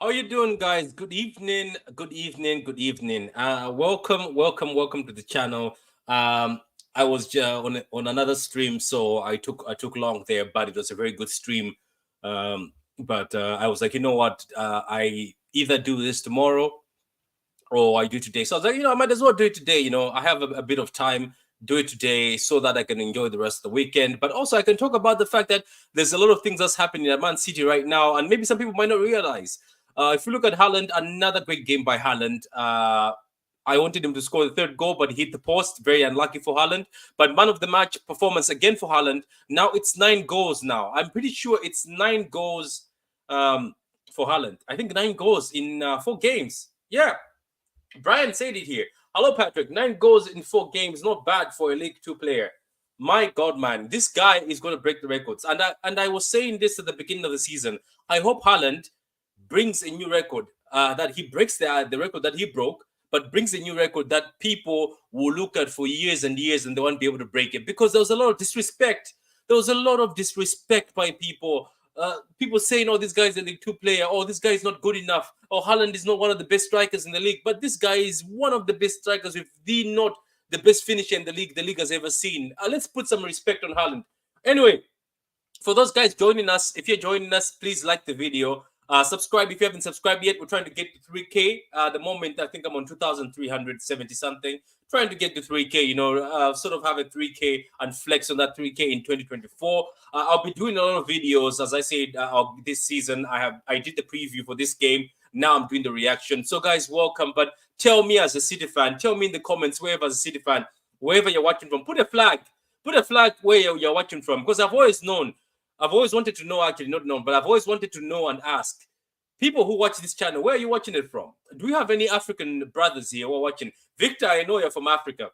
How you doing, guys? Good evening, good evening, good evening. Welcome to the channel. I was on another stream, so I took long there, but it was a very good stream. But I was like, you know what? I either do this tomorrow or I do today. So I was like, I might as well do it today. I have a bit of time. Do it today so that I can enjoy the rest of the weekend. But also, I can talk about the fact that there's a lot of things that's happening at Man City right now, and maybe some people might not realize. If you look at Haaland, another great game by Haaland. I wanted him to score the third goal, but he hit the post. Very unlucky for Haaland. But man of the match performance again for Haaland. Now it's 9 goals. Now I'm pretty sure it's 9 goals for Haaland. I think 9 goals in 4 games. Yeah, Brian said it here. Hello, Patrick. 9 goals in 4 games, not bad for a League Two player. My God, man, this guy is going to break the records. And I was saying this at the beginning of the season. I hope Haaland brings a new record. That he breaks the record that he broke, but brings a new record that people will look at for years and years, and they won't be able to break it because there was a lot of disrespect. There was a lot of disrespect by people. People saying, "Oh, this guy's a League Two player. Oh, this guy is not good enough. Oh, Haaland is not one of the best strikers in the league." But this guy is one of the best strikers, if the not the best finisher in the league has ever seen. Let's put some respect on Haaland. Anyway, for those guys joining us, if you're joining us, please like the video. Subscribe if you haven't subscribed yet. We're trying to get to 3K. At the moment, I think I'm on 2,370 something. Trying to get to 3K, sort of have a 3K and flex on that 3K in 2024. I'll be doing a lot of videos. As I said, this season, I did the preview for this game. Now I'm doing the reaction. So, guys, welcome. But tell me as a City fan, tell me in the comments, wherever as a City fan, wherever you're watching from, put a flag. Put a flag where you're watching from. Because I've always wanted to know, actually, not known, but I've always wanted to know and ask people who watch this channel, where are you watching it from? Do we have any African brothers here who are watching? Victor, I know you're from Africa.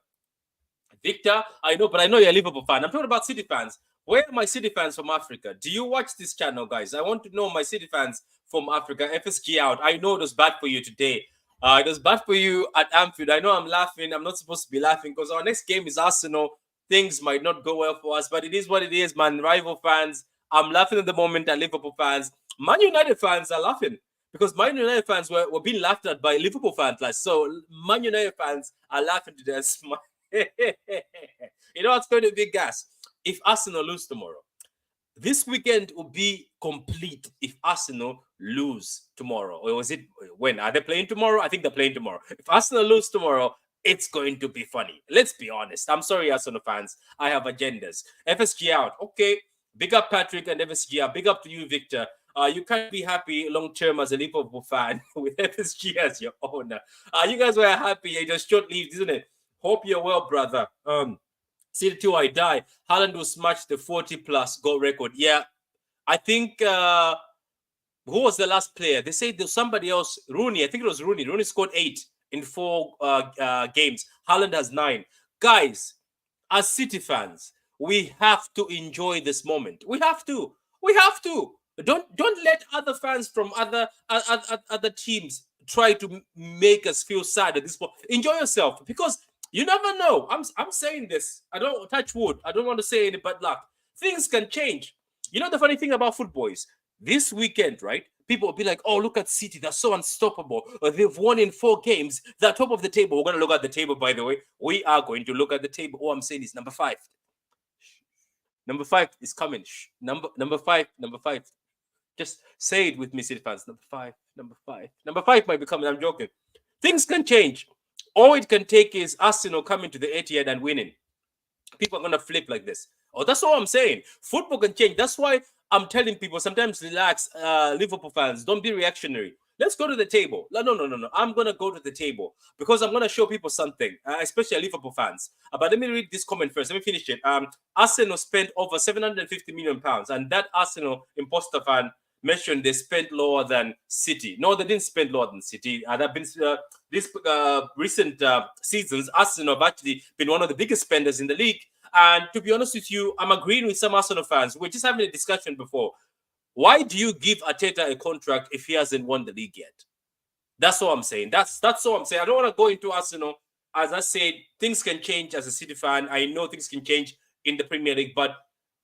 Victor, I know, but I know you're a Liverpool fan. I'm talking about City fans. Where are my City fans from Africa? Do you watch this channel, guys? I want to know my City fans from Africa. FSG out. I know it was bad for you today. It was bad for you at Anfield. I know I'm laughing. I'm not supposed to be laughing because our next game is Arsenal. Things might not go well for us, but it is what it is, man. Rival fans. I'm laughing at the moment at Liverpool fans. Man United fans are laughing because Man United fans were being laughed at by Liverpool fans. Like, so Man United fans are laughing to their smile. You know what's going to be, gas? If Arsenal lose tomorrow, this weekend will be complete if Arsenal lose tomorrow. Or was it when? Are they playing tomorrow? I think they're playing tomorrow. If Arsenal lose tomorrow, it's going to be funny. Let's be honest. I'm sorry, Arsenal fans. I have agendas. FSG out. Okay. Big up Patrick and FSG out. Big up to you, Victor. You can't be happy long term as a Liverpool fan with FSG as your owner. You guys were happy. You just short lived, isn't it? Hope you're well, brother. See the two I die. Haaland will smash the 40+ goal record. Yeah, I think who was the last player? They say there's somebody else. Rooney. I think it was Rooney. Rooney scored 8 in 4 games. Haaland has 9. Guys, as City fans, we have to enjoy this moment. We have to. We have to. Don't let other fans from other teams try to make us feel sad at this point. Enjoy yourself because you never know. I'm saying this. I don't touch wood. I don't want to say any bad luck. Things can change. You know the funny thing about football is this weekend, right? People will be like, "Oh, look at City. They're so unstoppable. They've won in 4 games. They're top of the table." We're going to look at the table, by the way. We are going to look at the table. All I'm saying is number 5. Number 5 is coming. Number 5. Number 5. Just say it with me, City fans. Number 5. Number 5. Number 5 might be coming. I'm joking. Things can change. All it can take is Arsenal coming to the Etihad and winning. People are going to flip like this. Oh, that's all I'm saying. Football can change. That's why I'm telling people sometimes relax, Liverpool fans. Don't be reactionary. Let's go to the table. No. I'm going to go to the table because I'm going to show people something, especially Liverpool fans. But let me read this comment first. Let me finish it. Arsenal spent over £750 million, and that Arsenal imposter fan mentioned they spent lower than City. No, they didn't spend lower than City. There have been these recent seasons, Arsenal have actually been one of the biggest spenders in the league. And to be honest with you, I'm agreeing with some Arsenal fans. We're just having a discussion before. Why do you give Arteta a contract if he hasn't won the league yet? That's all I'm saying. That's all I'm saying. I don't want to go into Arsenal. As I said, things can change as a City fan. I know things can change in the Premier League, but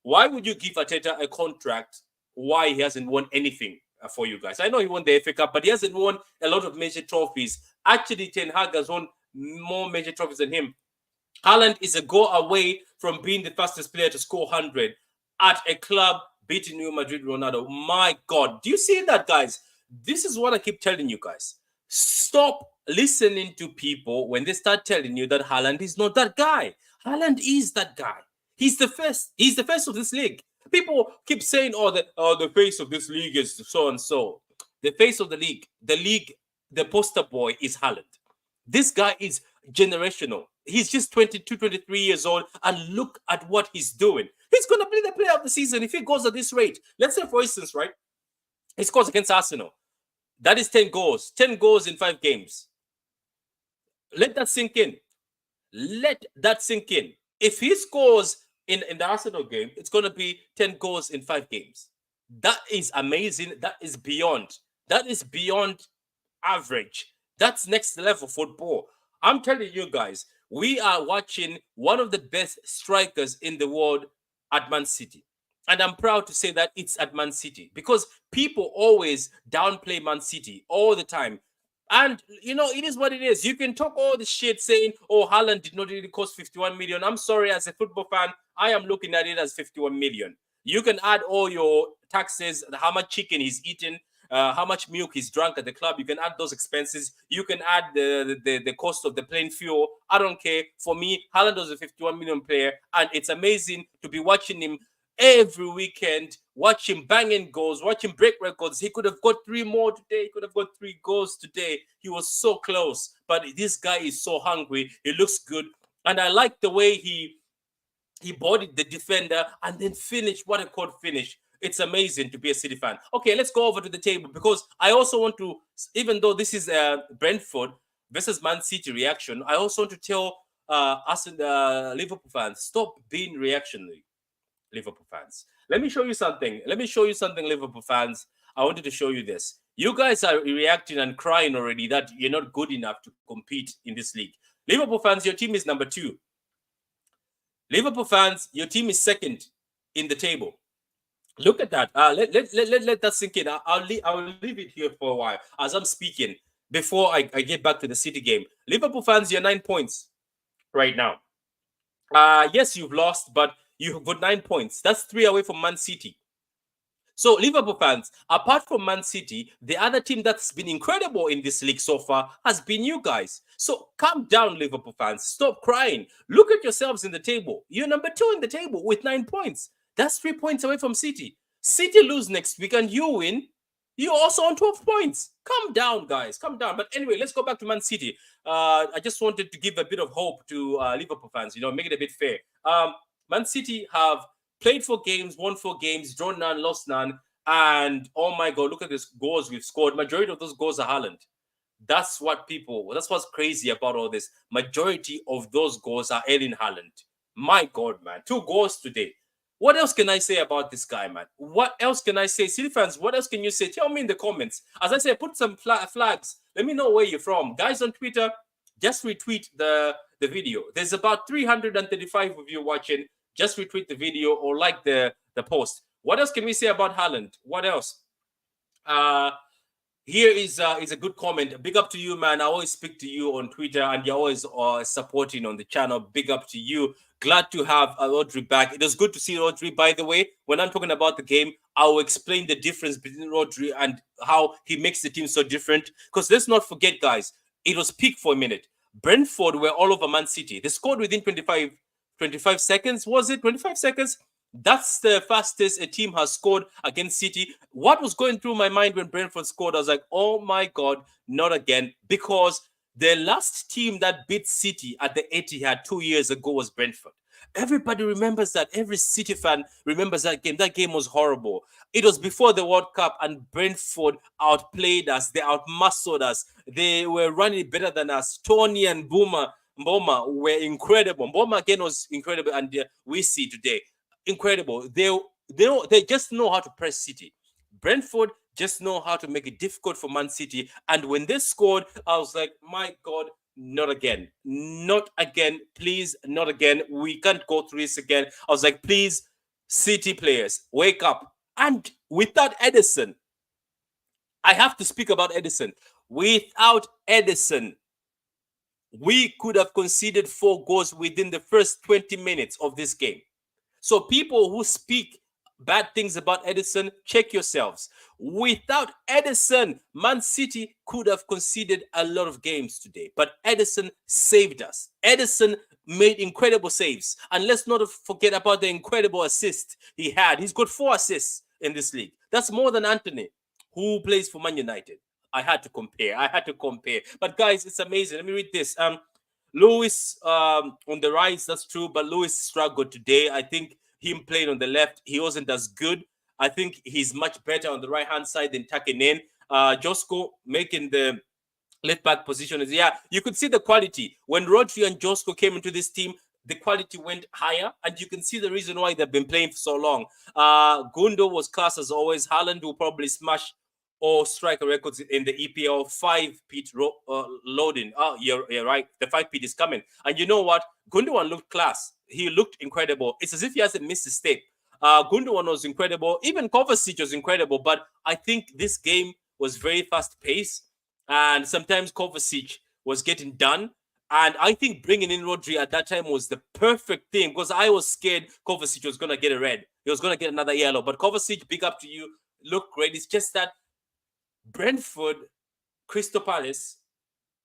why would you give Arteta a contract why he hasn't won anything? for you guys. I know he won the FA Cup, but he hasn't won a lot of major trophies. Actually, Ten Hag has won more major trophies than him. Haaland is a goal away from being the fastest player to score 100 at a club beating Real Madrid Ronaldo. My God. Do you see that, guys? This is what I keep telling you guys. Stop listening to people when they start telling you that Haaland is not that guy. Haaland is that guy. He's the first. He's the first of this league. People keep saying, the face of this league is so and so. The face of the league, the poster boy is Haaland. This guy is generational. He's just 22, 23 years old, and look at what he's doing. He's going to be the player of the season if he goes at this rate. Let's say, for instance, right, he scores against Arsenal. That is 10 goals. 10 goals in 5 games. Let that sink in. Let that sink in. If he scores in the Arsenal game, it's going to be 10 goals in 5 games. That is amazing. That is beyond. That is beyond average. That's next level football. I'm telling you guys, we are watching one of the best strikers in the world at Man City. And I'm proud to say that it's at Man City because people always downplay Man City all the time. And, it is what it is. You can talk all the shit saying, oh, Haaland did not really cost 51 million. I'm sorry, as a football fan, I am looking at it as 51 million. You can add all your taxes, how much chicken he's eaten, how much milk he's drunk at the club. You can add those expenses. You can add the cost of the plane fuel. I don't care. For me, Haaland was a 51 million player, and it's amazing to be watching him every weekend, watch him banging goals, watch him break records. He could have got 3 more today. He could have got 3 goals today. He was so close. But this guy is so hungry. He looks good. And I like the way he bodied the defender and then finished what a called finish. It's amazing to be a City fan. Okay, let's go over to the table because I also want to, even though this is Brentford versus Man City reaction, I also want to tell us Liverpool fans, stop being reactionary. Liverpool fans. Let me show you something. Liverpool fans. I wanted to show you this. You guys are reacting and crying already that you're not good enough to compete in this league. Liverpool fans, your team is number 2. Liverpool fans, your team is second in the table. Look at that. Let that sink in. I'll leave it here for a while as I'm speaking before I get back to the City game. Liverpool fans, you're 9 points right now. Yes, you've lost, but you've got 9 points. That's 3 away from Man City. So, Liverpool fans, apart from Man City, the other team that's been incredible in this league so far has been you guys. So, calm down, Liverpool fans. Stop crying. Look at yourselves in the table. You're number 2 in the table with 9 points. That's 3 points away from City. City lose next week and you win. You're also on 12 points. Calm down, guys. Calm down. But anyway, let's go back to Man City. I just wanted to give a bit of hope to Liverpool fans, make it a bit fair. Man City have played 4 games, won 4 games, drawn none, lost none. And, oh my God, look at these goals we've scored. Majority of those goals are Haaland. That's what's crazy about all this. Majority of those goals are Erling Haaland. My God, man. 2 goals today. What else can I say about this guy, man? What else can I say? City fans, what else can you say? Tell me in the comments. As I say, put some flags. Let me know where you're from. Guys on Twitter, just retweet the video. There's about 335 of you watching. Just retweet the video or like the post. What else can we say about Haaland? What else? Here is a good comment. Big up to you, man. I always speak to you on Twitter and you're always supporting on the channel. Big up to you. Glad to have Rodri back. It was good to see Rodri, by the way. When I'm talking about the game, I will explain the difference between Rodri and how he makes the team so different. Because let's not forget, guys, it was peak for a minute. Brentford were all over Man City. They scored within 25 seconds. Was it 25 seconds? That's the fastest a team has scored against City. What was going through my mind when Brentford scored? I was like, oh my God, not again. Because the last team that beat City at the Etihad 2 years ago was Brentford. Everybody remembers that. Every City fan remembers that game. That game was horrible. It was before the World Cup and Brentford outplayed us. They outmuscled us. They were running better than us. Tony and Mboma were incredible. Mboma again was incredible. And we see today. Incredible. They just know how to press City. Brentford just know how to make it difficult for Man City. And when they scored, I was like, my God, not again. Not again. Please, not again. We can't go through this again. I was like, please, City players, wake up. And without Edison, I have to speak about Edison. Without Edison, we could have conceded 4 goals within the first 20 minutes of this game. So people who speak bad things about Edison, check yourselves. Without Edison, Man City could have conceded a lot of games today. But Edison saved us. Edison made incredible saves. And let's not forget about the incredible assist he had. He's got 4 assists in this league. That's more than Anthony, who plays for Man United. I had to compare. But guys, it's amazing. Let me read this. Lewis on the rise, that's true, but Lewis struggled today. I think him playing on the left, he wasn't as good. I think he's much better on the right hand side than tucking in. Josko making the left back position is, yeah, you could see the quality when Rodri and Josko came into this team. The quality went higher, and you can see the reason why they've been playing for so long. Gundo was class as always. Haaland will probably smash or striker records in the EPL. 5-peat loading. Oh, you're right. The 5-peat is coming. And you know what? Gundogan looked class. He looked incredible. It's as if he hasn't missed a step. Gundogan was incredible. Even Kovacic was incredible. But I think this game was very fast-paced. And sometimes Kovacic was getting done. And I think bringing in Rodri at that time was the perfect thing, because I was scared Kovacic was going to get a red. He was going to get another yellow. But Kovacic, big up to you. Look great. It's just that Brentford, Crystal Palace,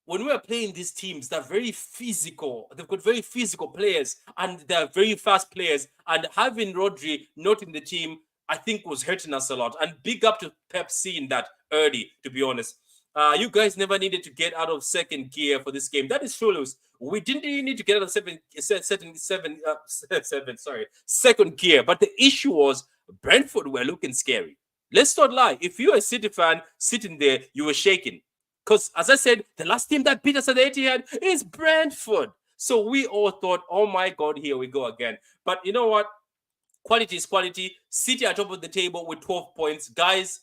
when we are playing these teams, they're very physical. They've got very physical players, and they're very fast players. And having Rodri not in the team, I think, was hurting us a lot. And big up to Pep seeing that early, to be honest. You guys never needed to get out of second gear for this game. That is true, Lewis. We didn't really need to get out of second gear. But the issue was Brentford were looking scary. Let's not lie. If you're a City fan sitting there, you were shaking. Because, as I said, the last team that beat us at the Etihad is Brentford. So we all thought, oh my God, here we go again. But you know what? Quality is quality. City are top of the table with 12 points. Guys,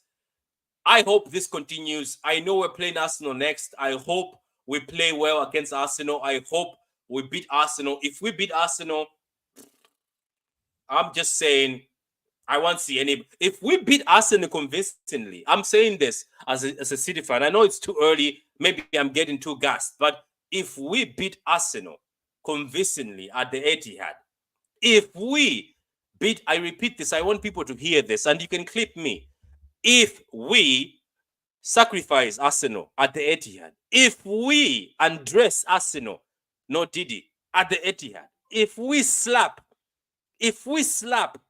I hope this continues. I know we're playing Arsenal next. I hope we play well against Arsenal. I hope we beat Arsenal. If we beat Arsenal, I'm just saying, I won't see any. If we beat Arsenal convincingly, I'm saying this as a City fan. I know it's too early. Maybe I'm getting too gassed. But if we beat Arsenal convincingly at the Etihad, if we beat, I repeat this, I want people to hear this, and you can clip me. If we sacrifice Arsenal at the Etihad, if we undress Arsenal, no Didi, at the Etihad, if we slap,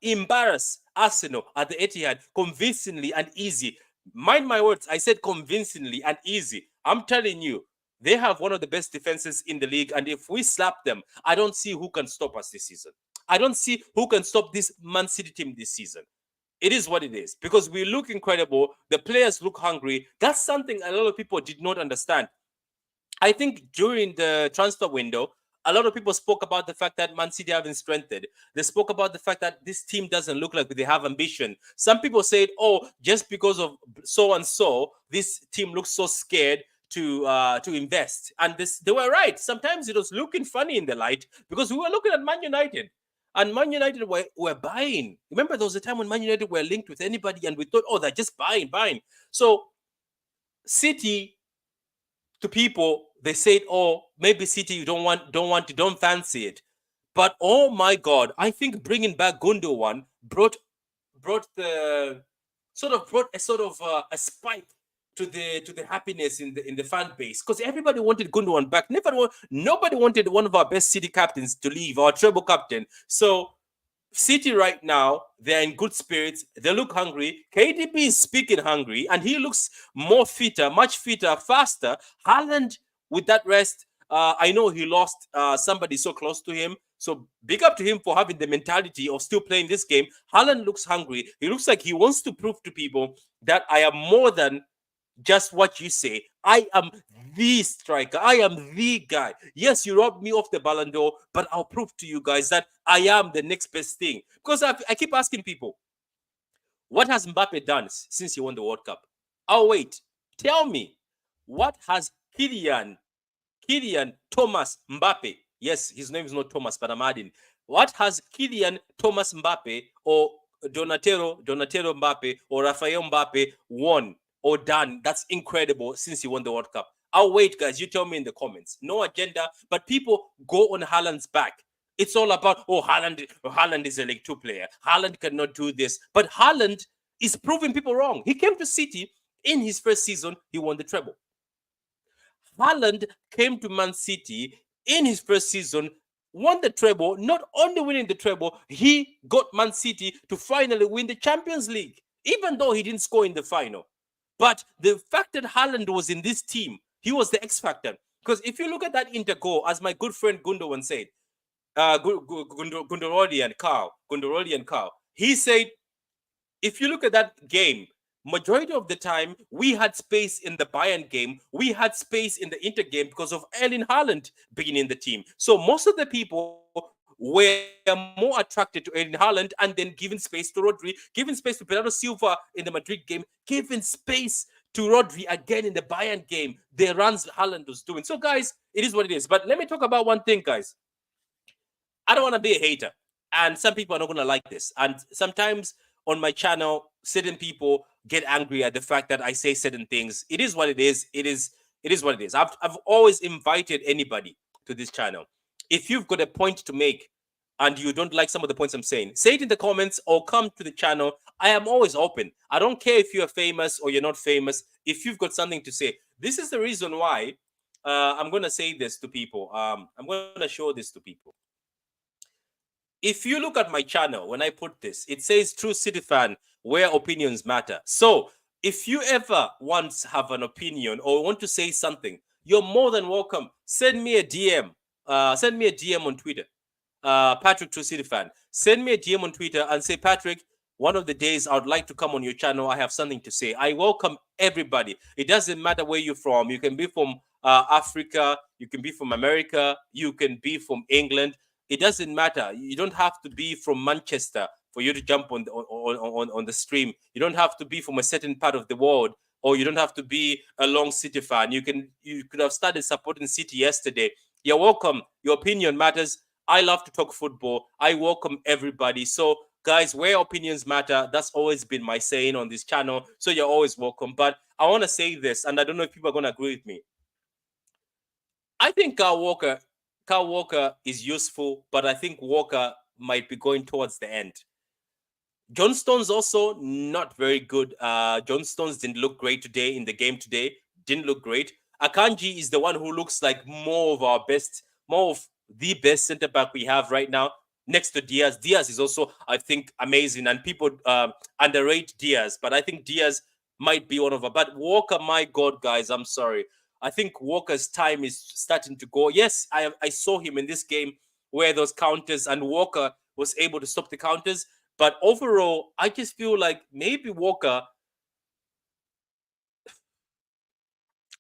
embarrass Arsenal at the Etihad convincingly and easy, mind my words, I said convincingly and easy. I'm telling you, they have one of the best defenses in the league, and if we slap them, I don't see who can stop us this season. I don't see who can stop this Man City team this season. It is what it is, because we look incredible. The players look hungry. That's something a lot of people did not understand. I think during the transfer window, a lot of people spoke about the fact that Man City haven't strengthened. They spoke about the fact that this team doesn't look like they have ambition. Some people said, oh, just because of so and so, this team looks so scared to invest. And they were right. Sometimes it was looking funny in the light, because we were looking at Man United. And Man United were buying. Remember, there was a time when Man United were linked with anybody, and we thought, oh, they're just buying. So City, to people, they said, oh, maybe City you don't fancy it. But oh my God, I think bringing back Gundogan brought a spike to the happiness in the fan base, because everybody wanted Gundogan back. Nobody wanted one of our best City captains to leave, our treble captain. So City right now, they're in good spirits. They look hungry. KDB is speaking hungry, and he looks more fitter, much fitter, faster. Haaland, with that rest, I know he lost somebody so close to him. So big up to him for having the mentality of still playing this game. Haaland looks hungry. He looks like he wants to prove to people that I am more than just what you say. I am the striker. I am the guy. Yes, you robbed me of the Ballon d'Or, but I'll prove to you guys that I am the next best thing. Because I keep asking people, what has Mbappe done since he won the World Cup? Oh, wait. Tell me, what has Kylian Thomas Mbappe, yes, his name is not Thomas, but I'm adding, what has Kylian Thomas Mbappe or Donatello Mbappe or Rafael Mbappe won or done that's incredible since he won the World Cup? I'll wait, guys. You tell me in the comments. No agenda, but people go on Haaland's back. It's all about, Haaland is a League Two player. Haaland cannot do this. But Haaland is proving people wrong. He came to City in his first season, he won the treble. Haaland came to Man City in his first season, won the treble. Not only winning the treble, he got Man City to finally win the Champions League, even though he didn't score in the final. But the fact that Haaland was in this team, he was the X factor. Because if you look at that Inter goal, as my good friend Gundogan said, Gundoroli and Carl, he said, if you look at that game, majority of the time, we had space in the Bayern game. We had space in the Inter game because of Erling Haaland being in the team. So most of the people were more attracted to Erling Haaland and then giving space to Rodri, giving space to Bernardo Silva in the Madrid game, giving space to Rodri again in the Bayern game. The runs Haaland was doing. So, guys, it is what it is. But let me talk about one thing, guys. I don't want to be a hater. And some people are not going to like this. And sometimes on my channel, certain people get angry at the fact that I say certain things. It is what it is. It is what it is. I've always invited anybody to this channel. If you've got a point to make and you don't like some of the points I'm saying, say it in the comments or come to the channel. I am always open. I don't care if you're famous or you're not famous. If you've got something to say, this is the reason why I'm going to say this to people. I'm going to show this to people. If you look at my channel, when I put this, it says True City Fan, where opinions matter. So if you ever want to have an opinion or want to say something, you're more than welcome. Send me a DM. Send me a DM on Twitter. Patrick True City Fan. Send me a DM on Twitter and say, Patrick, one of the days I would like to come on your channel. I have something to say. I welcome everybody. It doesn't matter where you're from. You can be from Africa. You can be from America. You can be from England. It doesn't matter. You don't have to be from Manchester for you to jump on the stream. You don't have to be from a certain part of the world, or you don't have to be a long City fan. You could have started supporting City yesterday. You're welcome. Your opinion matters. I love to talk football. I welcome everybody. So, guys, where opinions matter, that's always been my saying on this channel. So you're always welcome. But I want to say this, and I don't know if people are going to agree with me. I think Kyle Walker is useful, but I think Walker might be going towards the end. John Stones also not very good. John Stones didn't look great today in the game today. Didn't look great. Akanji is the one who looks like more of the best center back we have right now, next to Diaz. Diaz is also, I think, amazing, and people underrate Diaz, but I think Diaz might be one of them. But Walker, my God, guys, I'm sorry. I think Walker's time is starting to go. Yes, I saw him in this game where those counters, and Walker was able to stop the counters. But overall, I just feel like maybe Walker,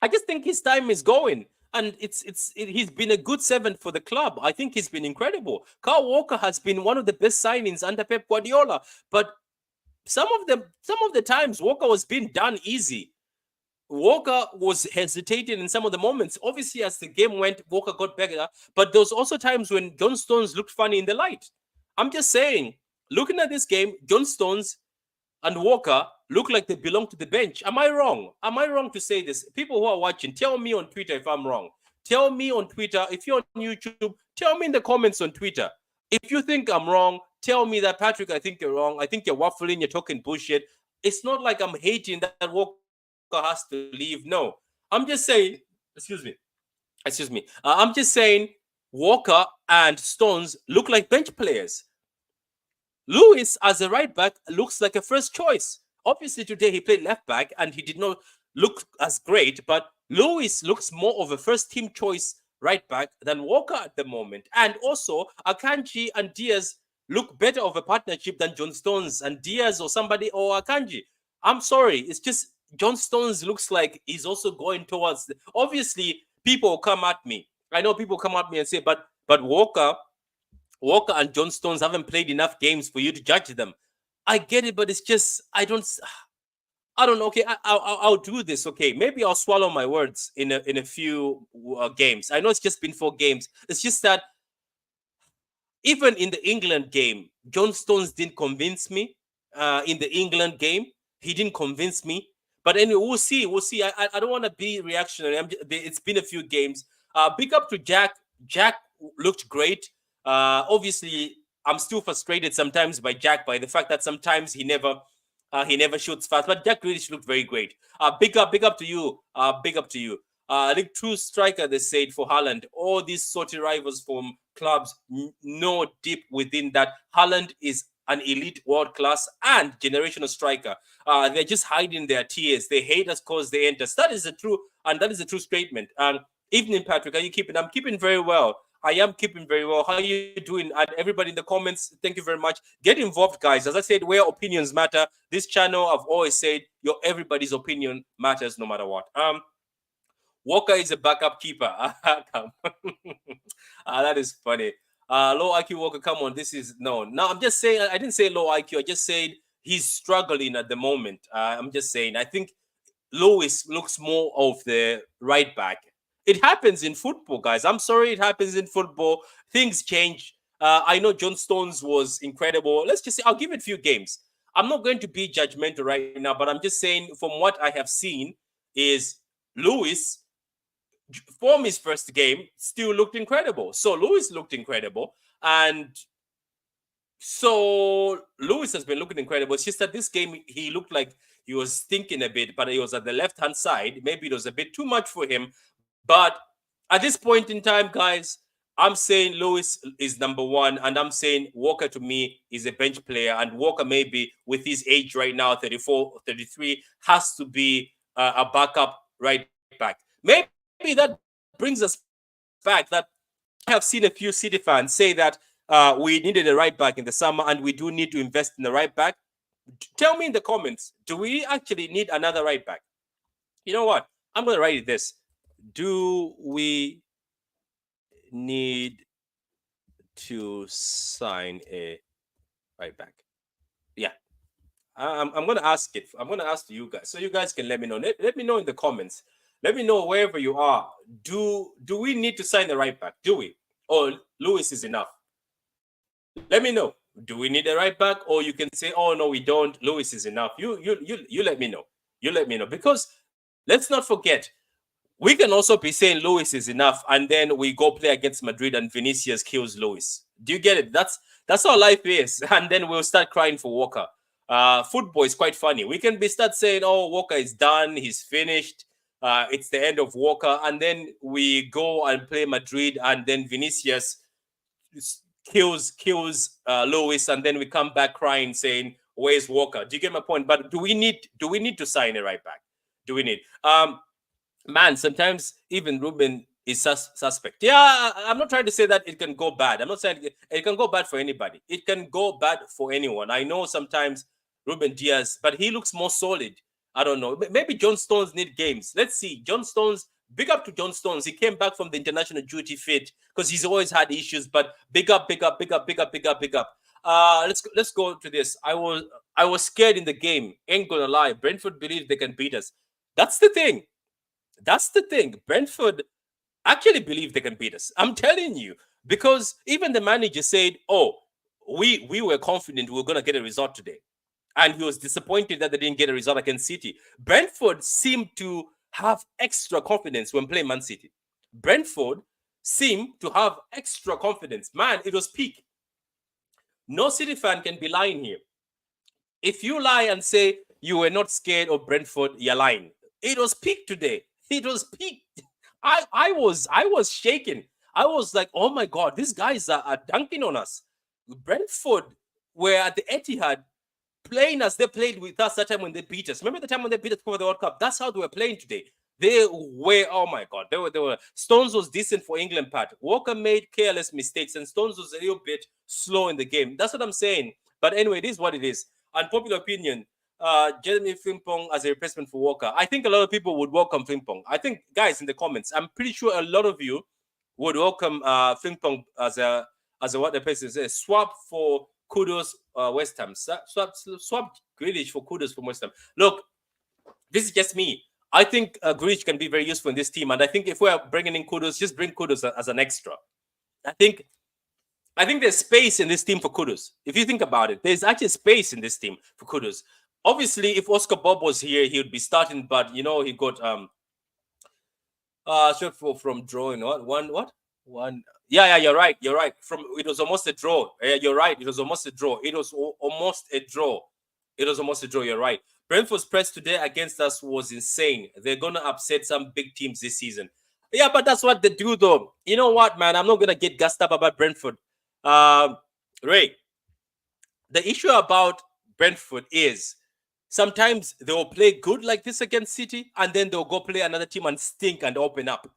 I just think his time is going. And he's been a good servant for the club. I think he's been incredible. Kyle Walker has been one of the best signings under Pep Guardiola. But some of the times Walker was being done easy. Walker was hesitating in some of the moments. Obviously, as the game went, Walker got better. But there was also times when John Stones looked funny in the light. I'm just saying, looking at this game, John Stones and Walker look like they belong to the bench. Am I wrong? Am I wrong to say this? People who are watching, tell me on Twitter if I'm wrong. Tell me on Twitter. If you're on YouTube, tell me in the comments on Twitter. If you think I'm wrong, tell me that, Patrick, I think you're wrong. I think you're waffling, you're talking bullshit. It's not like I'm hating that Walker has to leave. No. I'm just saying, excuse me. I'm just saying Walker and Stones look like bench players. Lewis, as a right back, looks like a first choice. Obviously, today he played left back and he did not look as great, but Lewis looks more of a first team choice right back than Walker at the moment. And also, Akanji and Diaz look better of a partnership than John Stones and Diaz or somebody or Akanji. I'm sorry, it's just John Stones looks like he's also going towards. Obviously, people will come at me. I know people come at me and say, but Walker and John Stones haven't played enough games for you to judge them. I get it, but it's just I don't know. Okay, I'll do this. Okay, maybe I'll swallow my words in a few games. I know it's just been 4 games. It's just that even in the England game, John Stones didn't convince me. In the England game, he didn't convince me. But anyway, we'll see. We'll see. I don't want to be reactionary. It's been a few games. Big up to Jack. Jack looked great. Obviously, I'm still frustrated sometimes by Jack by the fact that sometimes he never shoots fast. But Jack Grealish looked very great. Big up to you. Big up to you. I think true striker, they said, for Haaland. All these sorty rivals from clubs know deep within that Haaland is an elite, world class, and generational striker. They're just hiding their tears. They hate us because they enter. That is a true statement. Evening, Patrick. Are you keeping? I'm keeping very well. I am keeping very well. How are you doing? And everybody in the comments, thank you very much. Get involved, guys. As I said, where opinions matter. This channel, I've always said, everybody's opinion matters no matter what. Walker is a backup keeper. That is funny. Low IQ Walker, come on. This is no. I'm just saying. I didn't say low IQ. I just said he's struggling at the moment. I'm just saying. I think Lewis looks more of the right back. It happens in football, guys. I'm sorry, it happens in football. Things change. I know John Stones was incredible. Let's just say I'll give it a few games. I'm not going to be judgmental right now, but I'm just saying from what I have seen is Lewis, from his first game, still looked incredible. So Lewis looked incredible. And so Lewis has been looking incredible. It's just that this game, he looked like he was thinking a bit, but he was at the left-hand side. Maybe it was a bit too much for him. But at this point in time, guys, I'm saying Lewis is number one, and I'm saying Walker, to me, is a bench player. And Walker, maybe with his age right now, 34, 33, has to be a backup right back. Maybe that brings us back that I have seen a few City fans say that we needed a right back in the summer, and we do need to invest in the right back. Tell me in the comments, do we actually need another right back? You know what? I'm going to write this. Do we need to sign a right back? Yeah. I'm going to ask it. I'm going to ask you guys, so you guys can let me know. Let me know in the comments. Let me know wherever you are. Do we need to sign the right back? Do we? Or Lewis is enough? Let me know. Do we need a right back? Or you can say, oh no, we don't. Lewis is enough. You let me know. You let me know. Because let's not forget, we can also be saying Lewis is enough, and then we go play against Madrid and Vinicius kills Lewis. Do you get it? That's how life is. And then we'll start crying for Walker. Football is quite funny. We can start saying, oh, Walker is done. He's finished. It's the end of Walker. And then we go and play Madrid, and then Vinicius kills Lewis, and then we come back crying saying, where's Walker? Do you get my point? But do we need to sign a right back? Do we need? Man, sometimes even Ruben is suspect. Yeah, I'm not trying to say that it can go bad. I'm not saying it can go bad for anybody. It can go bad for anyone. I know sometimes Ruben Diaz, but he looks more solid. I don't know. Maybe John Stones need games. Let's see. John Stones, big up to John Stones. He came back from the international duty fit because he's always had issues. But big up. Let's go to this. I was scared in the game. Ain't gonna lie. Brentford believe they can beat us. That's the thing. Brentford actually believe they can beat us. I'm telling you, because even the manager said, "Oh, we were confident we were going to get a result today," and he was disappointed that they didn't get a result against City. Brentford seemed to have extra confidence when playing Man City. Brentford seemed to have extra confidence. Man, it was peak. No City fan can be lying here. If you lie and say you were not scared of Brentford, you're lying. It was peak today. It was peak. I was shaking. I was like, oh my God, these guys are dunking on us. Brentford were at the Etihad playing as they played with us that time when they beat us. Remember the time when they beat us for the World Cup? That's how they were playing today. They were, oh my God, they were. Stones was decent for England part. Walker made careless mistakes, and Stones was a little bit slow in the game. That's what I'm saying. But anyway, it is what it is. Unpopular opinion. Jeremy Frimpong as a replacement for Walker. I think a lot of people would welcome Frimpong. I think, guys, in the comments, I'm pretty sure a lot of you would welcome Frimpong as a what the person says, swap for Kudus West Ham. Swap Grealish for Kudus from West Ham. Look, this is just me. I think Grealish can be very useful in this team, and I think if we're bringing in Kudus, just bring Kudus as an extra. I think there's space in this team for Kudus. If you think about it, there's actually space in this team for Kudus. Obviously, if Oscar Bob was here, he would be starting, but he got short from drawing. What? Yeah, you're right. You're right. From it was almost a draw. Yeah, you're right. It was almost a draw. It was almost a draw. It was almost a draw. You're right. Brentford's press today against us was insane. They're gonna upset some big teams this season. Yeah, but that's what they do, though. You know what, man? I'm not gonna get gassed up about Brentford. Um, Ray, the issue about Brentford is sometimes they'll play good like this against City, and then they'll go play another team and stink and open up.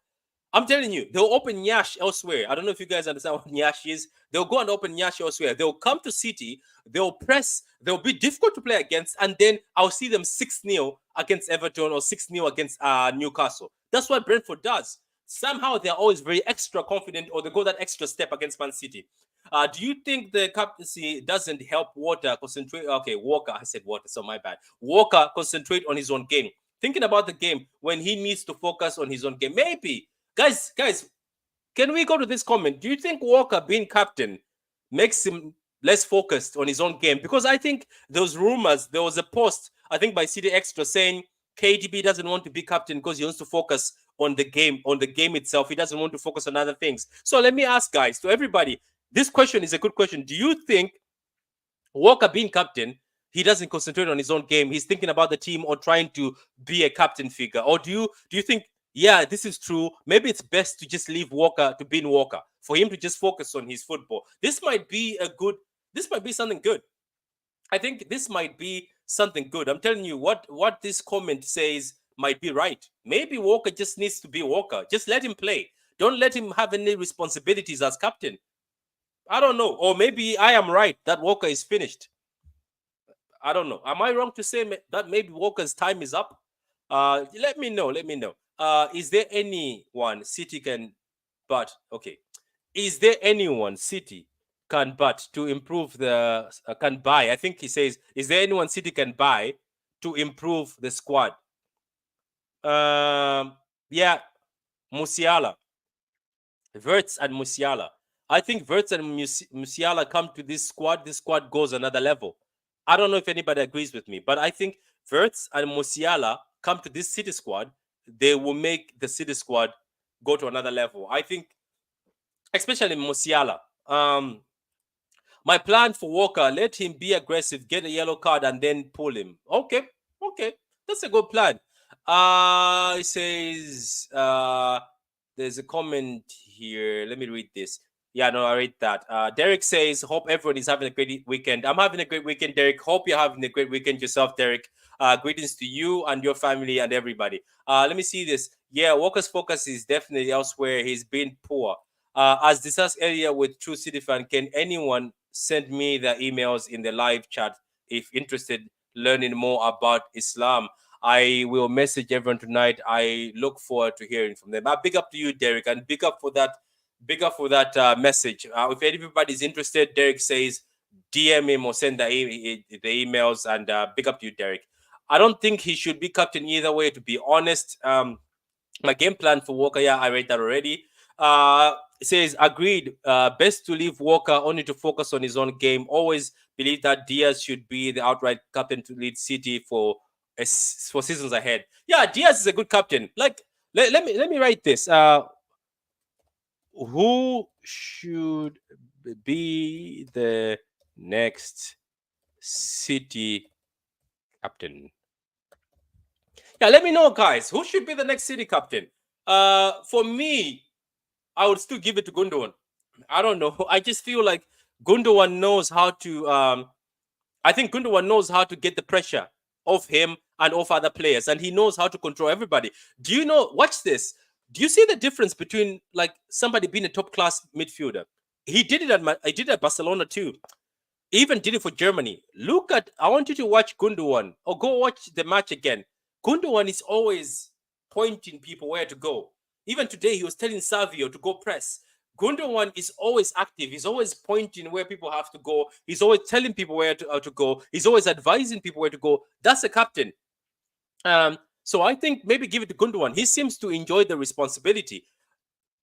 I'm telling you, they'll open Nyash elsewhere. I don't know if you guys understand what Nyash is. They'll go and open Nyash elsewhere. They'll come to City, they'll press, they'll be difficult to play against, and then I'll see them 6-0 against Everton or 6-0 against Newcastle. That's what Brentford does. Somehow they're always very extra confident, or they go that extra step against Man City. Do you think the captaincy doesn't help Walker concentrate? Okay, Walker, I said Walker, so my bad. Walker concentrate on his own game. Thinking about the game when he needs to focus on his own game. Maybe. Guys, can we go to this comment? Do you think Walker being captain makes him less focused on his own game? Because I think those rumors, there was a post, I think by City Extra saying KDB doesn't want to be captain because he wants to focus on the game itself. He doesn't want to focus on other things. So let me ask, guys, to everybody, this question is a good question. Do you think Walker being captain, he doesn't concentrate on his own game? He's thinking about the team or trying to be a captain figure? Or do you think, yeah, this is true, maybe it's best to just leave Walker to being Walker, for him to just focus on his football? This might be something good. I think this might be something good. I'm telling you, what this comment says might be right. Maybe Walker just needs to be Walker. Just let him play. Don't let him have any responsibilities as captain. I don't know. Or maybe I am right that Walker is finished. I don't know. Am I wrong to say that maybe Walker's time is up? Let me know. Let me know. Is there anyone City can but okay? Is there anyone City can but to improve the can buy? I think he says, is there anyone City can buy to improve the squad? Yeah, Musiala, Verts and Musiala. I think Verts and Musiala come to this squad goes another level. I don't know if anybody agrees with me, but I think Verts and Musiala come to this City squad, they will make the City squad go to another level. I think, especially Musiala. My plan for Walker, let him be aggressive, get a yellow card, and then pull him. Okay, that's a good plan. It says there's a comment here. Let me read this. Yeah, no, I read that. Derek says, hope everyone is having a great weekend. I'm having a great weekend, Derek. Hope you're having a great weekend yourself, Derek. Greetings to you and your family and everybody. Let me see this. Yeah, Walker's focus is definitely elsewhere. He's been poor. As discussed earlier with True City Fan, can anyone send me the emails in the live chat if interested learning more about Islam? I will message everyone tonight. I look forward to hearing from them. Big up to you, Derek, and big up for that message. If anybody's interested, Derek says DM him or send the emails, and big up to you, Derek. I don't think he should be captain either way, to be honest. My game plan for Walker, yeah, I read that already. It says, agreed. Best to leave Walker only to focus on his own game. Always believe that Diaz should be the outright captain to lead City for seasons ahead. Yeah, Diaz is a good captain. Like, let me write this. Who should be the next City captain? Yeah, let me know, guys. Who should be the next City captain? For me, I would still give it to Gundogan. I don't know. I just feel like Gundogan knows how to. I think Gundogan knows how to get the pressure off him and off other players, and he knows how to control everybody. Do you know? Watch this. Do you see the difference between like somebody being a top class midfielder? He did it at Barcelona too. He even did it for Germany. Look at. I want you to watch Gundogan or go watch the match again. Gundogan is always pointing people where to go. Even today, he was telling Savio to go press. Gundogan is always active. He's always pointing where people have to go. He's always telling people where to go. He's always advising people where to go. That's a captain. So I think maybe give it to Gundogan. He seems to enjoy the responsibility.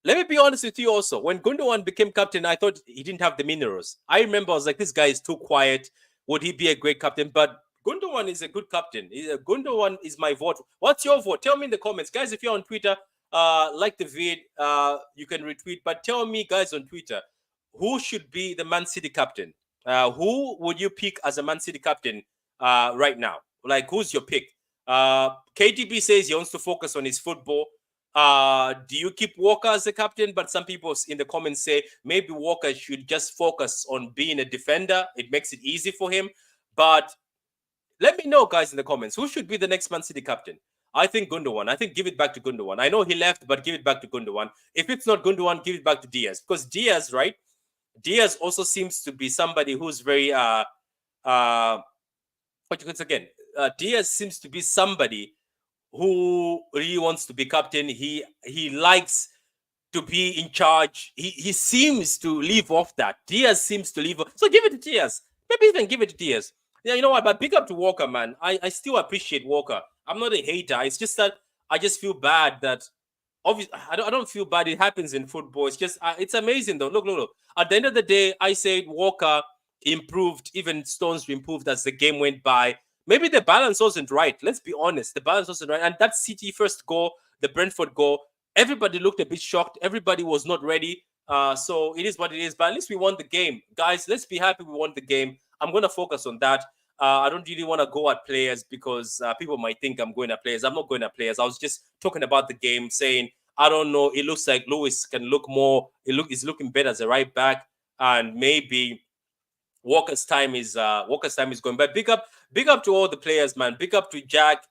Let me be honest with you also. When Gundogan became captain, I thought he didn't have the minerals. I remember I was like, this guy is too quiet. Would he be a great captain? But Gundogan is a good captain. Gundogan is my vote. What's your vote? Tell me in the comments, guys. If you're on Twitter, like the vid, you can retweet. But tell me, guys, on Twitter, who should be the Man City captain? Who would you pick as a Man City captain right now? Like, who's your pick? KDB says he wants to focus on his football. Do you keep Walker as the captain? But some people in the comments say maybe Walker should just focus on being a defender. It makes it easy for him. But let me know, guys, in the comments, who should be the next Man City captain? I think Gundogan. I think give it back to Gundogan. I know he left, but give it back to Gundogan. If it's not Gundogan, give it back to Diaz. Because Diaz, right? Diaz also seems to be somebody who's very Diaz seems to be somebody who really wants to be captain. He likes to be in charge. He seems to live off that. Diaz seems to live off. So give it to Diaz. Maybe even give it to Diaz. Yeah, you know what? But big up to Walker, man. I still appreciate Walker. I'm not a hater. It's just that I just feel bad that obviously I don't feel bad. It happens in football. It's just it's amazing though. Look. At the end of the day, I said Walker improved. Even Stones improved as the game went by. Maybe the balance wasn't right. Let's be honest. The balance wasn't right. And that City first goal, the Brentford goal, everybody looked a bit shocked. Everybody was not ready. So it is what it is. But at least we won the game. Guys, let's be happy we won the game. I'm going to focus on that. I don't really want to go at players because people might think I'm going at players. I'm not going at players. I was just talking about the game, saying, I don't know. It looks like Lewis can look more. He's looking better as a right back. And maybe Walker's time is going. But big up to all the players, man. Big up to Jack.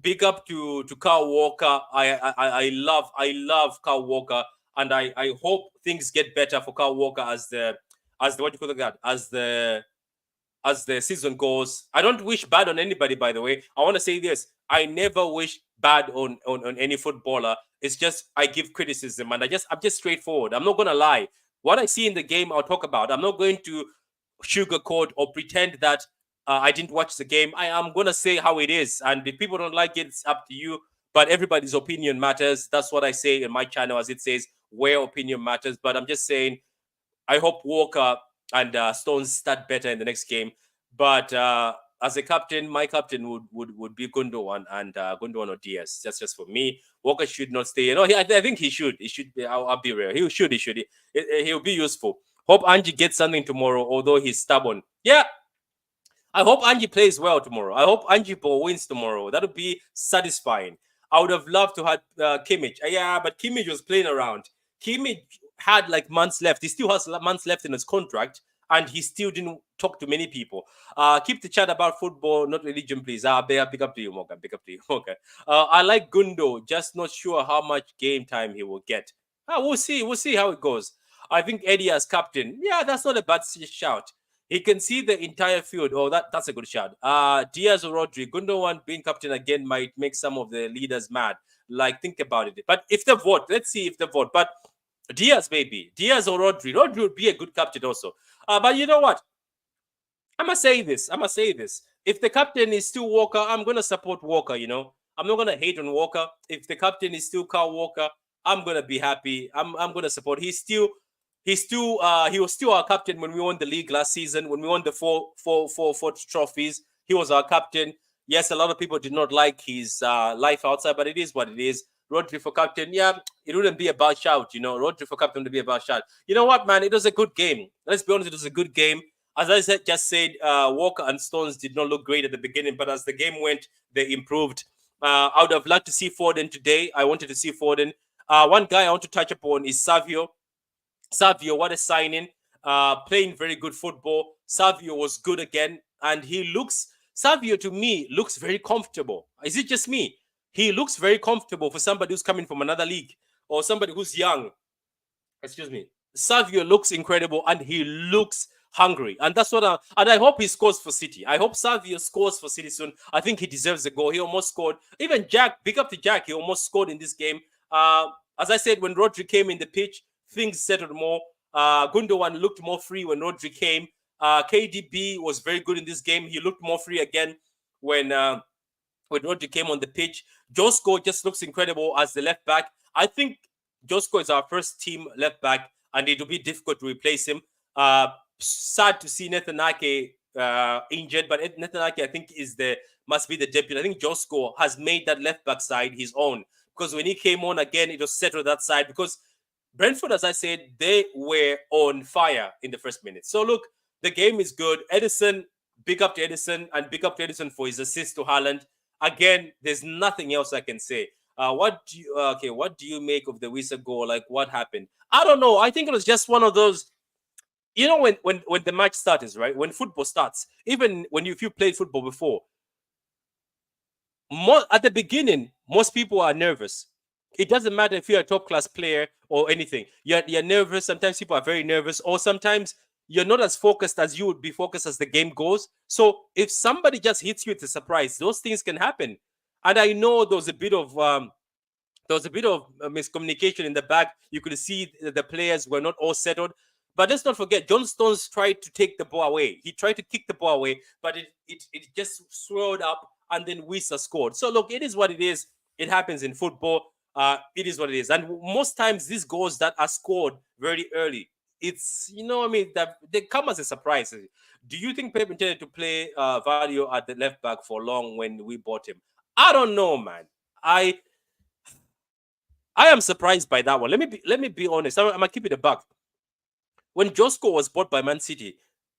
Big up to Kyle Walker. I love Kyle Walker, and I hope things get better for Kyle Walker as the what you call that as the season goes. I don't wish bad on anybody, by the way. I want to say this. I never wish bad on any footballer. It's just I give criticism, and I'm just straightforward. I'm not gonna lie. What I see in the game, I'll talk about. I'm not going to sugarcoat or pretend that I didn't watch the game. I am going to say how it is. And if people don't like it, it's up to you. But everybody's opinion matters. That's what I say in my channel, as it says, where opinion matters. But I'm just saying, I hope Walker and Stones start better in the next game. But as a captain, my captain would be Gundogan and Gundogan or Diaz. That's just for me. Walker should not stay. I think he should. He should be. I'll be real. He should. He'll be useful. Hope Angie gets something tomorrow, although he's stubborn. Yeah. I hope Angie plays well tomorrow. I hope Angie Ball wins tomorrow. That would be satisfying. I would have loved to have Kimmich. Yeah, but Kimmich was playing around. Kimmich had like months left. He still has months left in his contract, and he still didn't talk to many people. Keep the chat about football, not religion, please. Pick up to you, Morgan. Pick up to you. Okay. I like Gundo, just not sure how much game time he will get. We'll see. We'll see how it goes. I think Eddie as captain. Yeah, that's not a bad shout. He can see the entire field. Oh, that's a good shot. Diaz or Rodri, Gundogan being captain again might make some of the leaders mad. Like, think about it. But if the vote, let's see if the vote. But Diaz, maybe. Diaz or Rodri. Rodri would be a good captain also. But you know what? I'm going to say this. If the captain is still Walker, I'm going to support Walker, I'm not going to hate on Walker. If the captain is still Kyle Walker, I'm going to be happy. I'm going to support. He was still our captain when we won the league last season. When we won the four trophies, he was our captain. Yes, a lot of people did not like his life outside, but it is what it is. Rodri for captain, yeah, it wouldn't be a bad shout, Rodri for captain would be a bad shout. You know what, man? It was a good game. Let's be honest, it was a good game. As I said, Walker and Stones did not look great at the beginning, but as the game went, they improved. I would have liked to see Foden today. I wanted to see Foden. One guy I want to touch upon is Savio. Savio, what a signing. Playing very good football. Savio was good again. And Savio to me looks very comfortable. Is it just me? He looks very comfortable for somebody who's coming from another league or somebody who's young. Excuse me. Savio looks incredible and he looks hungry. And that's what and I hope he scores for City. I hope Savio scores for City soon. I think he deserves a goal. He almost scored. Even Jack, big up to Jack. He almost scored in this game. As I said, when Rodri came in the pitch, things settled more. Gundogan looked more free when Rodri came. KDB was very good in this game. He looked more free again when Rodri came on the pitch. Josko just looks incredible as the left back. I think Josko is our first team left back, and it will be difficult to replace him. Sad to see Nathan Ake injured, but Nathan Ake, I think, must be the debut. I think Josko has made that left back side his own, because when he came on again, it was settled that side, because Brentford, as I said, they were on fire in the first minute. So look, the game is good. Edison, big up to Edison, and big up to Edison for his assist to Haaland. Again, there's nothing else I can say. What do you make of the Wisa goal? Like, what happened? I don't know. I think it was just one of those. You know, when the match starts, right? When football starts, even if you played football before, at the beginning, most people are nervous. It doesn't matter if you're a top class player or anything. You're nervous. Sometimes people are very nervous, or sometimes you're not as focused as you would be focused as the game goes. So if somebody just hits you with a surprise, those things can happen. And I know there was a bit of miscommunication in the back. You could see the players were not all settled. But let's not forget, John Stones tried to take the ball away. He tried to kick the ball away, but it just swirled up, and then Wisa scored. So look, it is what it is. It happens in football. It is what it is. And most times these goals that are scored very early, it's, that they come as a surprise. Do you think Pep intended to play Vadio at the left back for long when we bought him? I don't know, man. I am surprised by that one. Let me be honest. I'm gonna keep it a buck. When Josko was bought by Man City,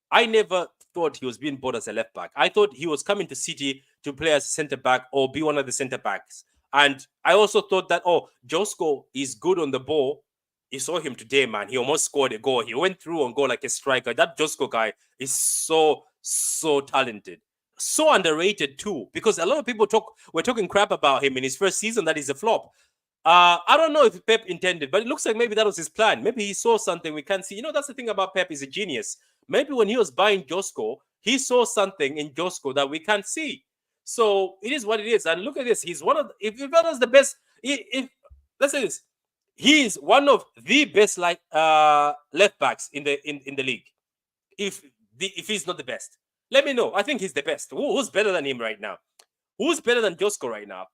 I never thought he was being bought as a left back. I thought he was coming to City to play as a centre back or be one of the centre backs. And I also thought that, Josko is good on the ball. You saw him today, man. He almost scored a goal. He went through on goal like a striker. That Josko guy is so talented. So underrated too, because a lot of people were talking crap about him in his first season that he's a flop. I don't know if Pep intended, but it looks like maybe that was his plan. Maybe he saw something we can't see. That's the thing about Pep. He's a genius. Maybe when he was buying Josko, he saw something in Josko that we can't see. So it is what it is. And look at this. He's one of, if that was the best, if let's say this, he is one of the best left backs in the league. If he's not the best, let me know. I think he's the best. Who's better than him right now? Who's better than Josko right now?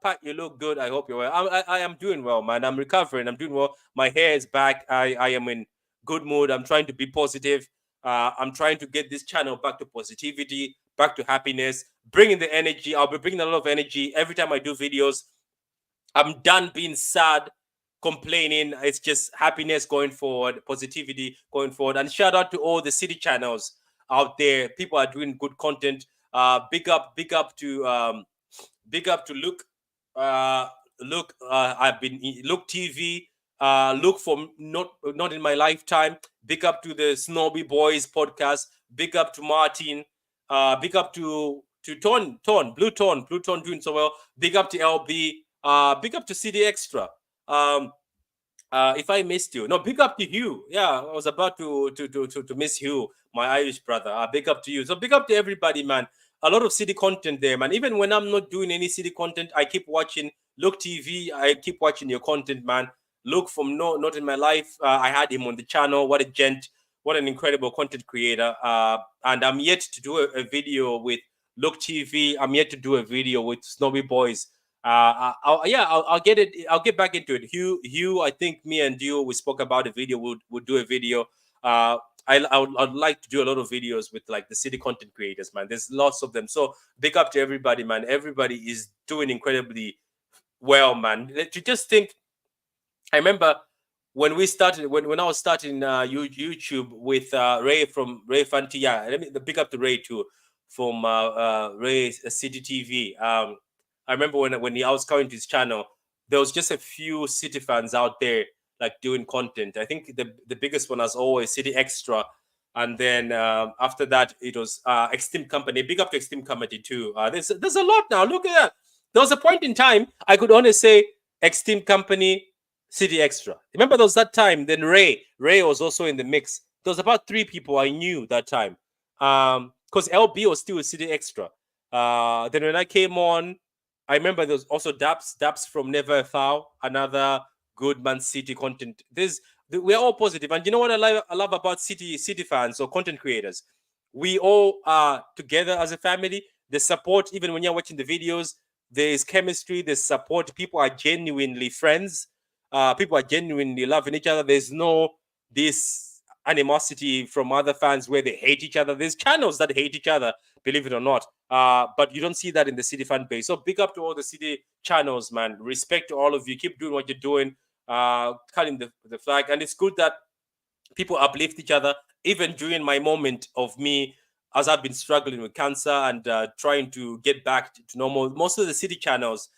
Pat, you look good. I hope you're well. I am doing well, man. I'm recovering. I'm doing well. My hair is back. I am in good mood. I'm trying to be positive. I'm trying to get this channel back to positivity, back to happiness, bringing the energy. I'll be bringing a lot of energy every time I do videos. I'm done being sad, complaining. It's just happiness going forward, positivity going forward. And shout out to all the city channels out there. People are doing good content. Big up to Look. I've been Look TV. Look for not in my lifetime. Big up to the Snobby Boys podcast. Big up to Martin. Big up to Blue Tone doing so well. Big up to LB. Big up to CD Extra. If I missed you, no, big up to Hugh. Yeah, I was about to miss Hugh, my Irish brother. Big up to you. So big up to everybody, man. A lot of city content there, man. Even when I'm not doing any city content, I keep watching Look TV. I keep watching your content, man. Look from Not in My Life. I had him on the channel. What a gent. What an incredible content creator. And I'm yet to do a video with Look TV. I'm yet to do a video with Snobby Boys. I'll get it. I'll get back into it. Hugh, I think me and you, we spoke about a video. We'll do a video. I'd like to do a lot of videos with like the city content creators, man. There's lots of them. So big up to everybody, man. Everybody is doing incredibly well, man. To just think, I remember when we started, when I was starting YouTube with Ray from Ray Fanti. Yeah, let me big up to Ray too, from Ray City TV. I remember when I was coming to his channel, there was just a few City fans out there like doing content. I think the biggest one was always City Extra, and then after that it was Extreme Company. Big up to Extreme Company too. There's a lot now. Look at that. There was a point in time I could only say Extreme Company, City Extra. Remember there was that time. Then Ray was also in the mix. There was about 3 people I knew that time. Because LB was still a City Extra. Then when I came on, I remember there was also Daps from Never a Foul, another good Man City content. We're all positive. And you know what I love about City fans or content creators? We all are together as a family. The support, even when you're watching the videos, there is chemistry, there's support. People are genuinely friends. People are genuinely loving each other. There's no this animosity from other fans where they hate each other. There's channels that hate each other, believe it or not. But you don't see that in the City fan base. So big up to all the City channels, man. Respect to all of you. Keep doing what you're doing, cutting the flag. And it's good that people uplift each other, even during my moment of me, as I've been struggling with cancer and trying to get back to normal. Most of the City channels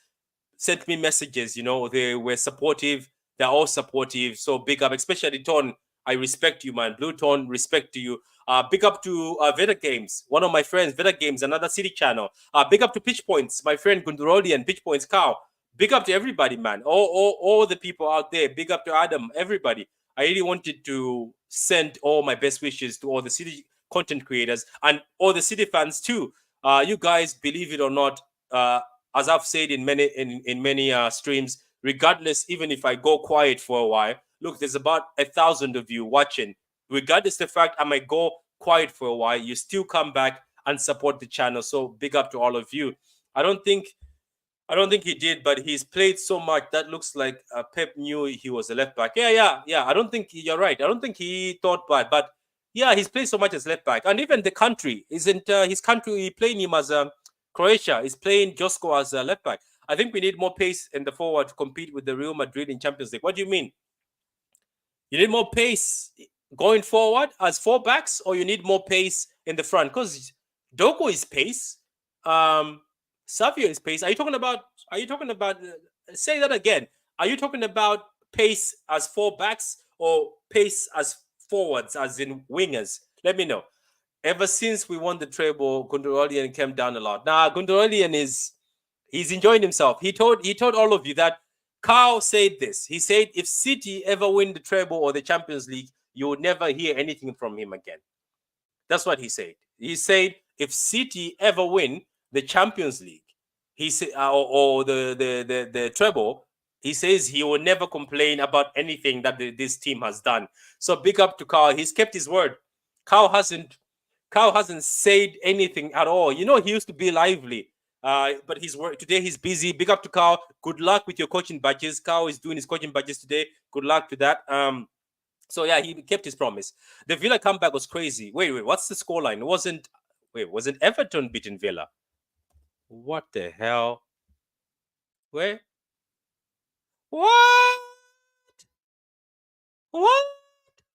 sent me messages, they were supportive. They're all supportive. So big up, especially Ton. I respect you, man. Blue Tone, respect to you. Big up to Veda Games, one of my friends, Veda Games, another City channel. Big up to Pitch Points, my friend Gunduroli and Pitch Points Cow. Big up to everybody, man. All the people out there. Big up to Adam, everybody. I really wanted to send all my best wishes to all the City content creators and all the City fans too. You guys, believe it or not, as I've said in many streams, regardless, even if I go quiet for a while, look, there's about 1,000 of you watching. Regardless the fact I might go quiet for a while, you still come back and support the channel. So big up to all of you. I don't think he did, but he's played so much that looks like Pep knew he was a left back. Yeah. I don't think you're right. I don't think he thought bad, but yeah, he's played so much as left back, and even the country isn't his country playing him as Croatia is playing Josko as a left back. I think we need more pace in the forward to compete with the Real Madrid in Champions League. What do you mean? You need more pace going forward as four backs, or you need more pace in the front? Because Doko is pace. Savio is pace. Are you talking about? Say that again. Are you talking about pace as four backs or pace as forwards, as in wingers? Let me know. Ever since we won the treble, Gundurolian came down a lot. Now Gundurolian he's enjoying himself. He told all of you that Carl said this. He said if City ever win the treble or the Champions League, you will never hear anything from him again. That's what he said. He said if City ever win the Champions League, he said or the treble, he says he will never complain about anything that this team has done. So big up to Carl. He's kept his word. Carl hasn't said anything at all. He used to be lively. But today he's busy. Big up to Carl. Good luck with your coaching badges. Carl is doing his coaching badges today. Good luck to that. So yeah, he kept his promise. The Villa comeback was crazy. Wait, what's the scoreline? Wasn't Everton beating Villa? What the hell? Where? What?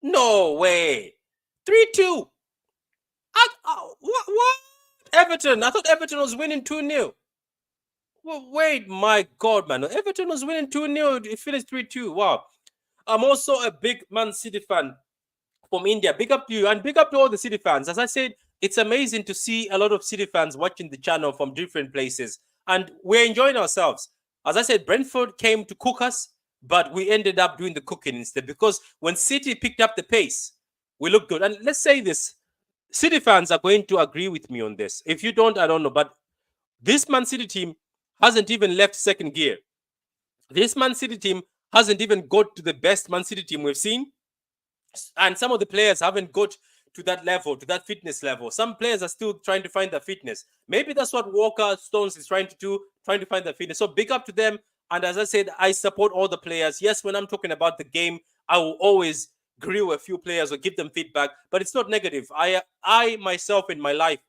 No way. 3-2. What? Everton. I thought Everton was winning 2-0. Well, wait, my God, man. Everton was winning 2-0. It finished 3-2. Wow. I'm also a big Man City fan from India. Big up to you and big up to all the City fans. As I said, it's amazing to see a lot of City fans watching the channel from different places. And we're enjoying ourselves. As I said, Brentford came to cook us, but we ended up doing the cooking instead. Because when City picked up the pace, we looked good. And let's say this. City fans are going to agree with me on this. If you don't, I don't know. But this Man City team hasn't even left second gear. This Man City team hasn't even got to the best Man City team we've seen. And some of the players haven't got to that level, to that fitness level. Some players are still trying to find their fitness. Maybe that's what Walker Stones is trying to do, trying to find their fitness. So big up to them. And as I said, I support all the players. Yes, when I'm talking about the game, I will always grill a few players or give them feedback, but it's not negative. I myself in my life,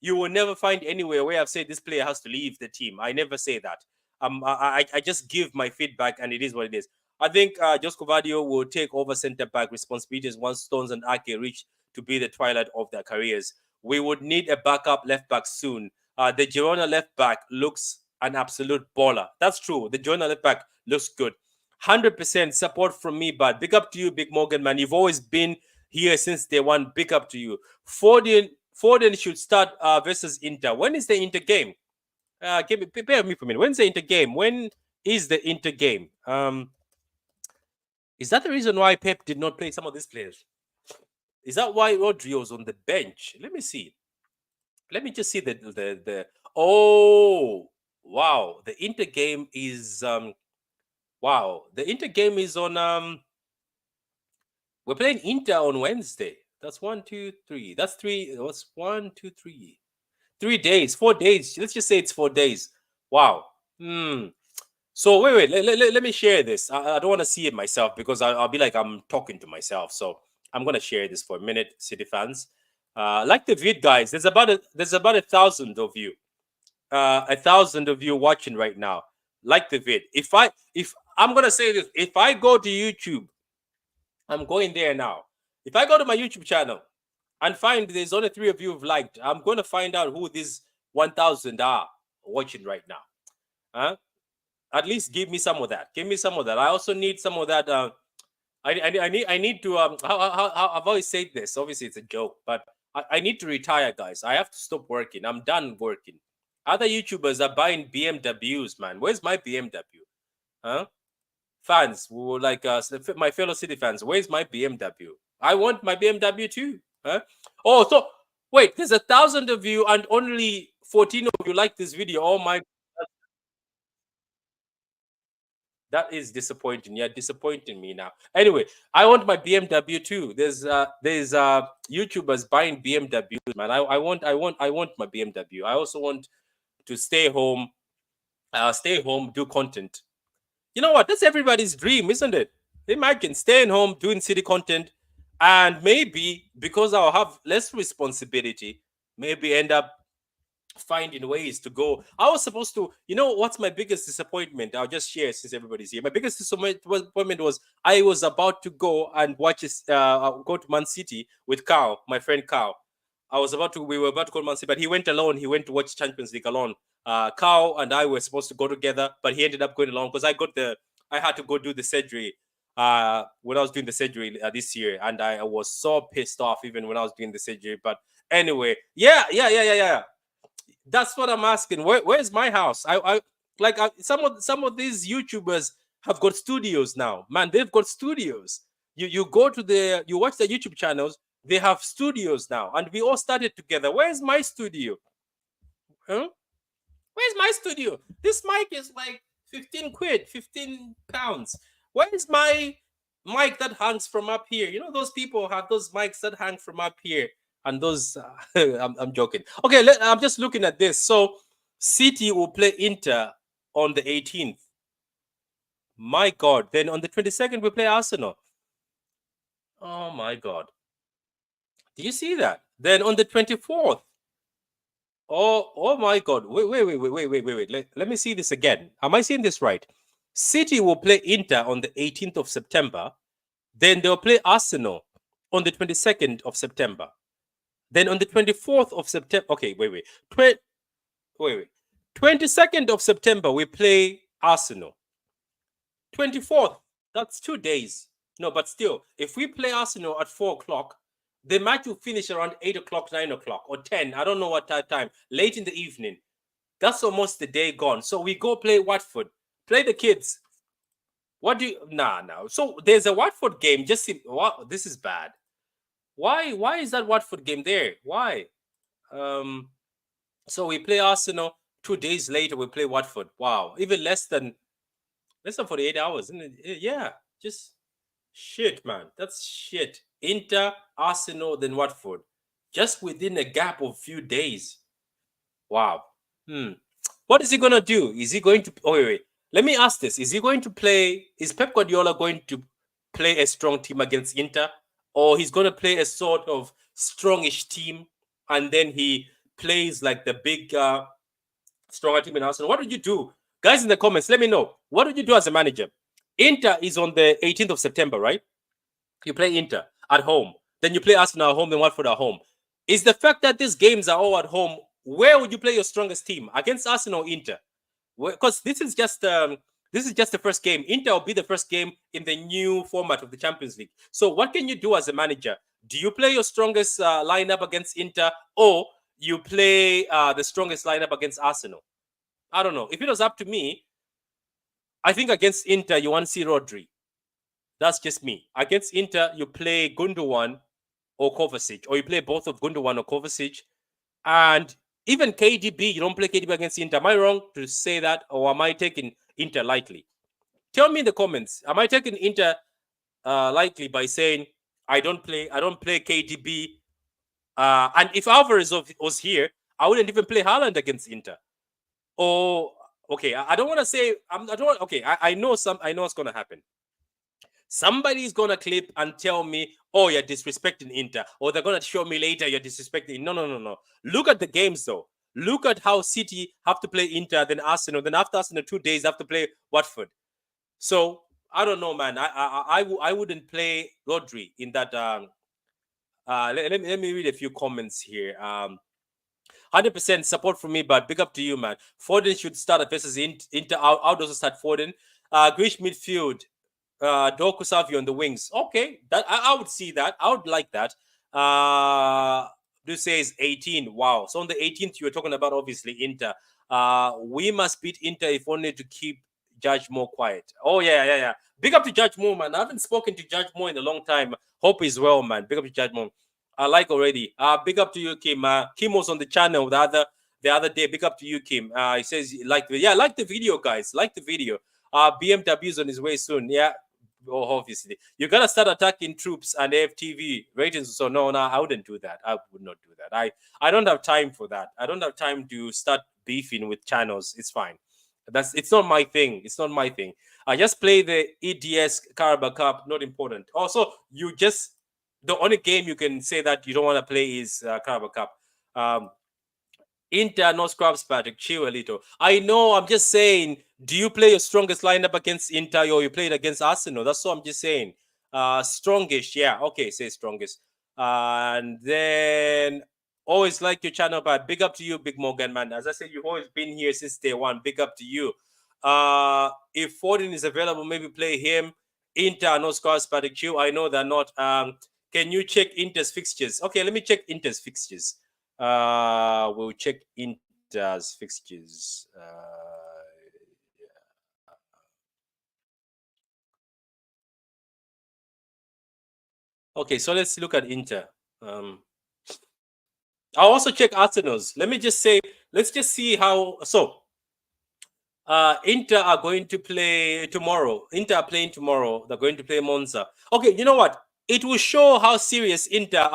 you will never find anywhere where I've said this player has to leave the team. I never say that. I just give my feedback, and it is what it is. I think Josko Vadio will take over centre back responsibilities once Stones and Ake reach to be the twilight of their careers. We would need a backup left back soon. The Girona left back looks an absolute baller. That's true. The Girona left back looks good. 100% support from me, but big up to you, Big Morgan, man. You've always been here since day one. Big up to you. Foden should start versus Inter. When is the Inter game? Bear with me for a minute. When's the Inter game? When is the Inter game? Is that the reason why Pep did not play some of these players? Is that why Rodri was on the bench? Let me see. Let me just see the. Oh, wow! The Inter game is wow. The Inter game is on We're playing Inter on Wednesday. That's 1, 2, 3. That's 3. What's 1, 2, 3? 3 days, 4 days. Let's just say it's 4 days. Wow. So wait. Let me share this. I don't want to see it myself because I'll be like I'm talking to myself. So I'm gonna share this for a minute, City fans. Like the vid, guys. There's about 1,000 of you. 1,000 of you watching right now. Like the vid. If I'm gonna say this, if I go to YouTube, I'm going there now. If I go to my YouTube channel and find there's only 3 of you who've liked, I'm gonna find out who these 1,000 are watching right now. Huh? At least give me some of that. Give me some of that. I also need some of that. I need to I've always said this. Obviously, it's a joke, but I need to retire, guys. I have to stop working. I'm done working. Other YouTubers are buying BMWs, man. Where's my BMW? Huh? Fans, who like my fellow City fans, where's my BMW? I want my BMW too. Huh? Oh, so wait, there's 1,000 of you and only 14 of you like this video. Oh my, that is disappointing. You're disappointing me now. Anyway, I want my BMW too. There's YouTubers buying BMWs, man. I want my BMW. I also want to stay home, do content. You know what? That's everybody's dream, isn't it? Imagine staying home doing city content, and maybe because I'll have less responsibility, maybe end up finding ways to go. I was supposed to, what's my biggest disappointment? I'll just share since everybody's here. My biggest disappointment was I was about to go and go to Man City with Carl, my friend Carl. We were about to go to Man City, but he went alone. He went to watch Champions League alone. Carl and I were supposed to go together, but he ended up going along because I had to go do the surgery when I was doing the surgery this year, and I was so pissed off even when I was doing the surgery. But anyway, yeah. That's what I'm asking. Where's my house? Some of these YouTubers have got studios now. Man, they've got studios. You watch the YouTube channels. They have studios now, and we all started together. Where's my studio? Huh? Where's my studio? This mic is like 15 quid, 15 pounds. Where's my mic that hangs from up here? Those people have those mics that hang from up here. And those, I'm joking. Okay, I'm just looking at this. So, City will play Inter on the 18th. My God. Then on the 22nd, we play Arsenal. Oh, my God. Do you see that? Then on the 24th. Oh my God. Wait. Let me see this again. Am I seeing this right? City will play Inter on the 18th of September. Then they'll play Arsenal on the 22nd of September. Then on the 24th of September, okay, wait. 22nd of September, we play Arsenal. 24th, that's 2 days. No, but still, if we play Arsenal at 4 o'clock, the match will finish around 8 o'clock, 9 o'clock, or 10. I don't know what time. Late in the evening. That's almost the day gone. So we go play Watford. Play the kids. What do you... Nah. So there's a Watford game. Wow, this is bad. Why is that Watford game there? Why? So we play Arsenal. 2 days later, we play Watford. Wow. Even less than 48 hours, isn't it? Yeah. Just shit, man. That's shit. Inter, Arsenal, then Watford. Just within a gap of few days. Wow. What is he going to do? Is he going to... Oh, wait. Let me ask this. Is Pep Guardiola going to play a strong team against Inter? Or he's going to play a sort of strongish team, and then he plays like the big, stronger team in Arsenal? What would you do? Guys in the comments, let me know. What would you do as a manager? Inter is on the 18th of September, right? You play Inter at home. Then you play Arsenal at home, then Watford at home. Is the fact that these games are all at home, where would you play your strongest team? Against Arsenal or Inter? Because this is just the first game. Inter will be the first game in the new format of the Champions League. So what can you do as a manager? Do you play your strongest lineup against Inter, or you play the strongest lineup against Arsenal? I don't know. If it was up to me, I think against Inter, you want to see Rodri. That's just me. Against Inter, you play Gundogan or Kovacic, or you play both of Gundogan or Kovacic. And even KDB, you don't play KDB against Inter. Am I wrong to say that, or am I taking Inter lightly? Tell me in the comments. Am I taking Inter lightly by saying I don't play KDB? And if Alvarez was here, I wouldn't even play Haaland against Inter. Or okay, I don't want to say I know what's going to happen. Somebody's gonna clip and tell me, "Oh, you're disrespecting Inter," or they're gonna show me later you're disrespecting. No, no, no, no. Look at the games though. Look at how City have to play Inter, then Arsenal, then after Arsenal 2 days have to play Watford. So I don't know, man. I wouldn't play Rodri in that. Let me read a few comments here. 100% support from me, but big up to you, man. Foden should start at versus Inter. I would also start Foden. Grealish midfield. Doku Savio on the wings. Okay, that I would see that. I would like that. This says 18. Wow. So on the 18th, you were talking about obviously Inter. We must beat Inter if only to keep Judge Moore quiet. Oh yeah. Big up to Judge Moore, man. I haven't spoken to Judge Moore in a long time. Hope he's well, man. Big up to Judge Moore. I like already. Big up to you, Kim. Kim was on the channel the other day. Big up to you, Kim. He says like the video, guys. Like the video. BMW's on his way soon. Yeah. Oh, obviously, you gotta start attacking troops and FTV ratings. So no, I wouldn't do that. I would not do that. I don't have time for that. I don't have time to start beefing with channels. It's fine. It's not my thing. It's not my thing. I just play the EDS Carabao Cup. Not important. Also, the only game you can say that you don't want to play is Carabao Cup. Inter, no scrubs, Patrick. Chill a little. I know. I'm just saying. Do you play your strongest lineup against Inter, or you play it against Arsenal? That's what I'm just saying. Strongest, yeah. Okay, say strongest. And then always like your channel, but big up to you, Big Morgan, man. As I said, you've always been here since day one. Big up to you. If Foden is available, maybe play him. Inter, no scrubs, Patrick. Chill. I know they're not. Can you check Inter's fixtures? Okay, let me check Inter's fixtures. We'll check Inter's fixtures. Okay, so let's look at Inter. I'll also check Arsenal's. Let's just see how. So, Inter are going to play tomorrow. Inter are playing tomorrow. They're going to play Monza. Okay, you know what? It will show how serious Inter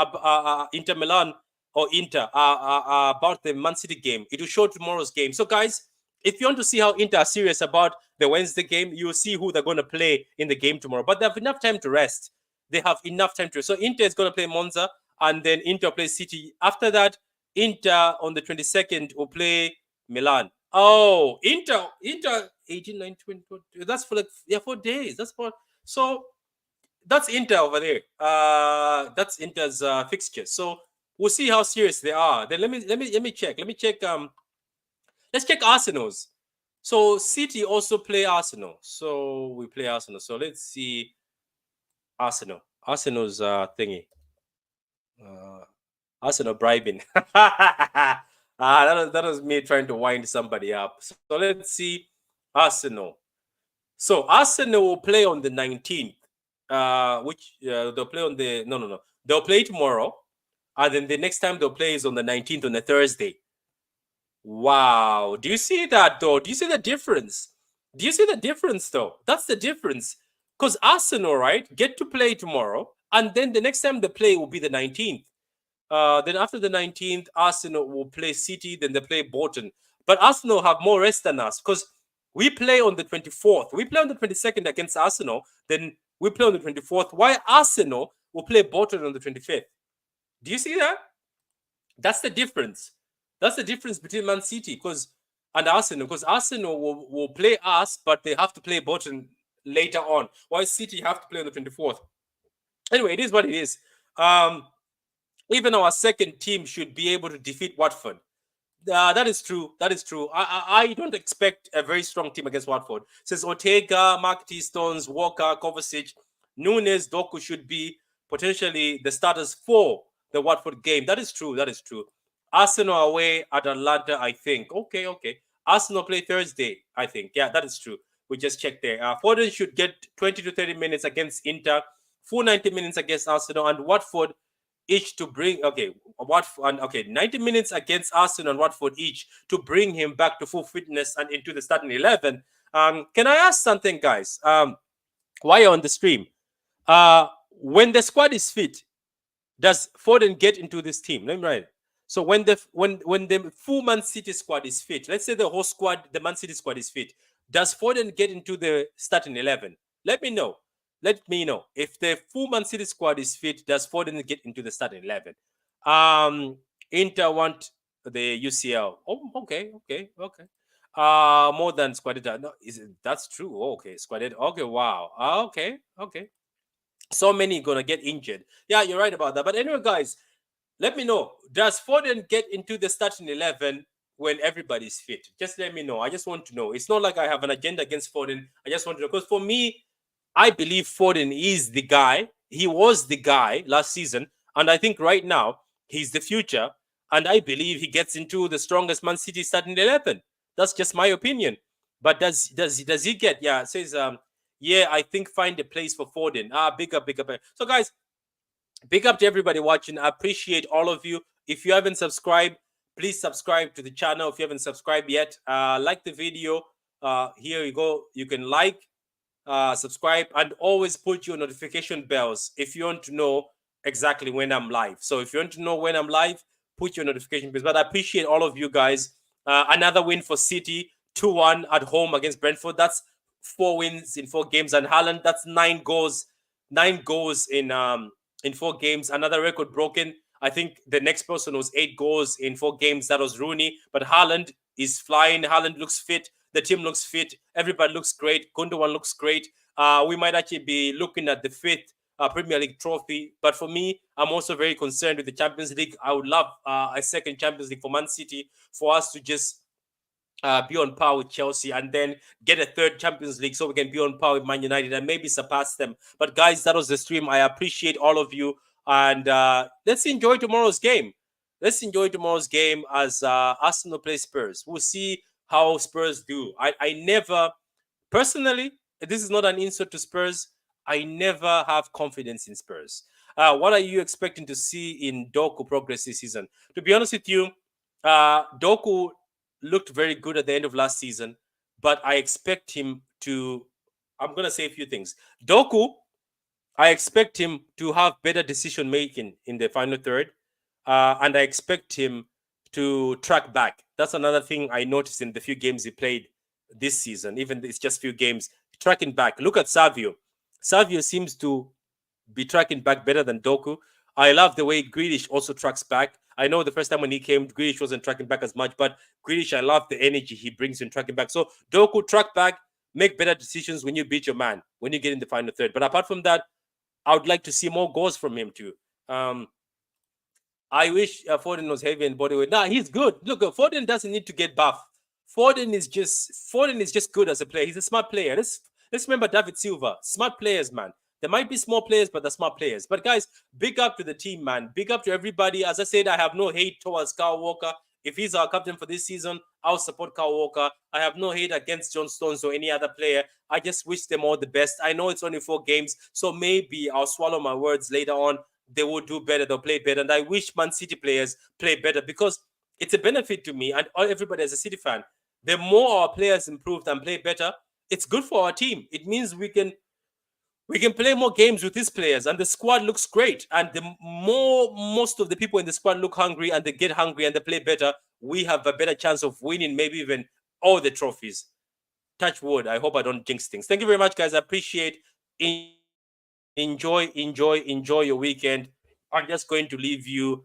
Milan or Inter are about the Man City game. It will show tomorrow's game. So, guys, if you want to see how Inter are serious about the Wednesday game, you will see who they're going to play in the game tomorrow. But they have enough time to rest. They have enough time to. So Inter is going to play Monza, and then Inter plays City. After that, Inter on the 22nd will play Milan. Oh, Inter 18, 19, 20, 20. That's for 4 days. So that's Inter over there. That's Inter's fixture. So we'll see how serious they are. Then let me check. Let's check Arsenal's. So City also play Arsenal. So we play Arsenal. So let's see. Arsenal's thingy. Arsenal bribing. that was me trying to wind somebody up. So let's see Arsenal. So Arsenal will play on the 19th. Which they'll play on the no. They'll play tomorrow, and then the next time they'll play is on the 19th on a Thursday. Wow. Do you see that though? Do you see the difference? Do you see the difference though? That's the difference. Because Arsenal, right, get to play tomorrow, and then the next time they play will be the 19th. Then after the 19th, Arsenal will play City, then they play Bolton. But Arsenal have more rest than us because we play on the 24th. We play on the 22nd against Arsenal, then we play on the 24th. Why Arsenal will play Bolton on the 25th? Do you see that? That's the difference. That's the difference between Man City and Arsenal. Because Arsenal will play us, but they have to play Bolton later on. Why City have to play on the 24th? Anyway, it is what it is. Even our second team should be able to defeat Watford. That is true. I don't expect a very strong team against Watford. Since Ortega, Mark T. Stones, Walker, Kovacic, Nunes, Doku should be potentially the starters for the Watford game. That is true. Arsenal away at Atlanta, I think. Okay. Arsenal play Thursday, I think. Yeah, that is true. We just checked there. Foden should get 20 to 30 minutes against Inter, full 90 minutes against Arsenal, and Watford each to bring 90 minutes against Arsenal and Watford each to bring him back to full fitness and into the starting 11. Can I ask something, guys? While you're on the stream, when the squad is fit, does Foden get into this team? Let me write it. So when the full Man City squad is fit, let's say the whole squad, the Man City squad is fit, does Foden get into the starting 11? Let me know. let me know. If the full Man City squad is fit, does Foden get into the starting 11? Inter want the UCL. Oh, okay. More than Squadetta. No, that's true? Oh, okay, Squadetta. Okay, wow. Okay. So many gonna get injured. Yeah, you're right about that. But anyway, guys, let me know. Does Foden get into the starting 11 when everybody's fit? Just let me know. I just want to know. It's not like I have an agenda against Foden. I just want to know. Because for me, I believe Foden is the guy. He was the guy last season. And I think right now, he's the future. And I believe he gets into the strongest Man City starting 11. That's just my opinion. But does he get? Yeah, it says, yeah, I think find a place for Foden. Big up. So, guys, big up to everybody watching. I appreciate all of you. If you haven't subscribed, please subscribe to the channel. If you haven't subscribed yet, like the video. Here you go. You can like, subscribe, and always put your notification bells if you want to know exactly when I'm live. So if you want to know when I'm live, put your notification bells. But I appreciate all of you guys. Another win for City, 2-1 at home against Brentford. That's 4 wins in 4 games. And Haaland, that's 9 goals in 4 games. Another record broken. I think the next person was 8 goals in 4 games. That was Rooney. But Haaland is flying. Haaland looks fit. The team looks fit. Everybody looks great. Gundogan looks great. We might actually be looking at the 5th Premier League trophy. But for me, I'm also very concerned with the Champions League. I would love a second Champions League for Man City, for us to just be on par with Chelsea and then get a 3rd Champions League so we can be on par with Man United and maybe surpass them. But guys, that was the stream. I appreciate all of you. And let's enjoy tomorrow's game. Let's enjoy tomorrow's game as Arsenal play Spurs. We'll see how Spurs do. I never, personally, this is not an insult to Spurs, I never have confidence in Spurs. What are you expecting to see in Doku progress this season? To be honest with you, Doku looked very good at the end of last season, but I expect him to, I'm going to say a few things. Doku, I expect him to have better decision making in the final third, and I expect him to track back. That's another thing I noticed in the few games he played this season, even it's just few games, tracking back. Look at Savio. Savio seems to be tracking back better than Doku. I love the way Grealish also tracks back. I know the first time when he came, Grealish wasn't tracking back as much, but Grealish, I love the energy he brings in tracking back. So Doku, track back, make better decisions when you beat your man, when you get in the final third. But apart from that, I would like to see more goals from him too. I wish Foden was heavy in body weight. Nah, he's good. Look, Foden doesn't need to get buff. Foden is just good as a player. He's a smart player. Let's remember David Silva. Smart players, man. There might be small players, but they're smart players. But guys, big up to the team, man. Big up to everybody. As I said, I have no hate towards Kyle Walker. If he's our captain for this season, I'll support Kyle Walker. I have no hate against John Stones or any other player. I just wish them all the best. I know it's only 4 games, so maybe I'll swallow my words later on. They will do better. They'll play better. And I wish Man City players play better because it's a benefit to me and everybody as a City fan. The more our players improve and play better, it's good for our team. It means we can play more games with these players and the squad looks great. And the more most of the people in the squad look hungry and they get hungry and they play better, we have a better chance of winning maybe even all the trophies. Touch wood. I hope I don't jinx things. Thank you very much, guys. I appreciate it. Enjoy your weekend. I'm just going to leave you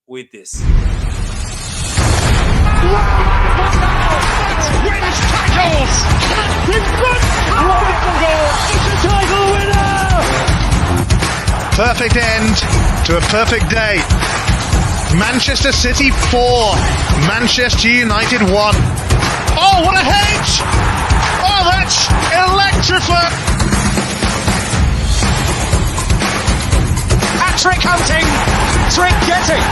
with this. Wins tackles! It's a title winner! Perfect end to a perfect day. Manchester City 4, Manchester United 1. Oh, what a hit! Oh, that's electrifying! Trick hunting, trick getting.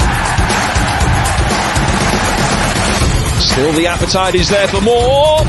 Still the appetite is there for more.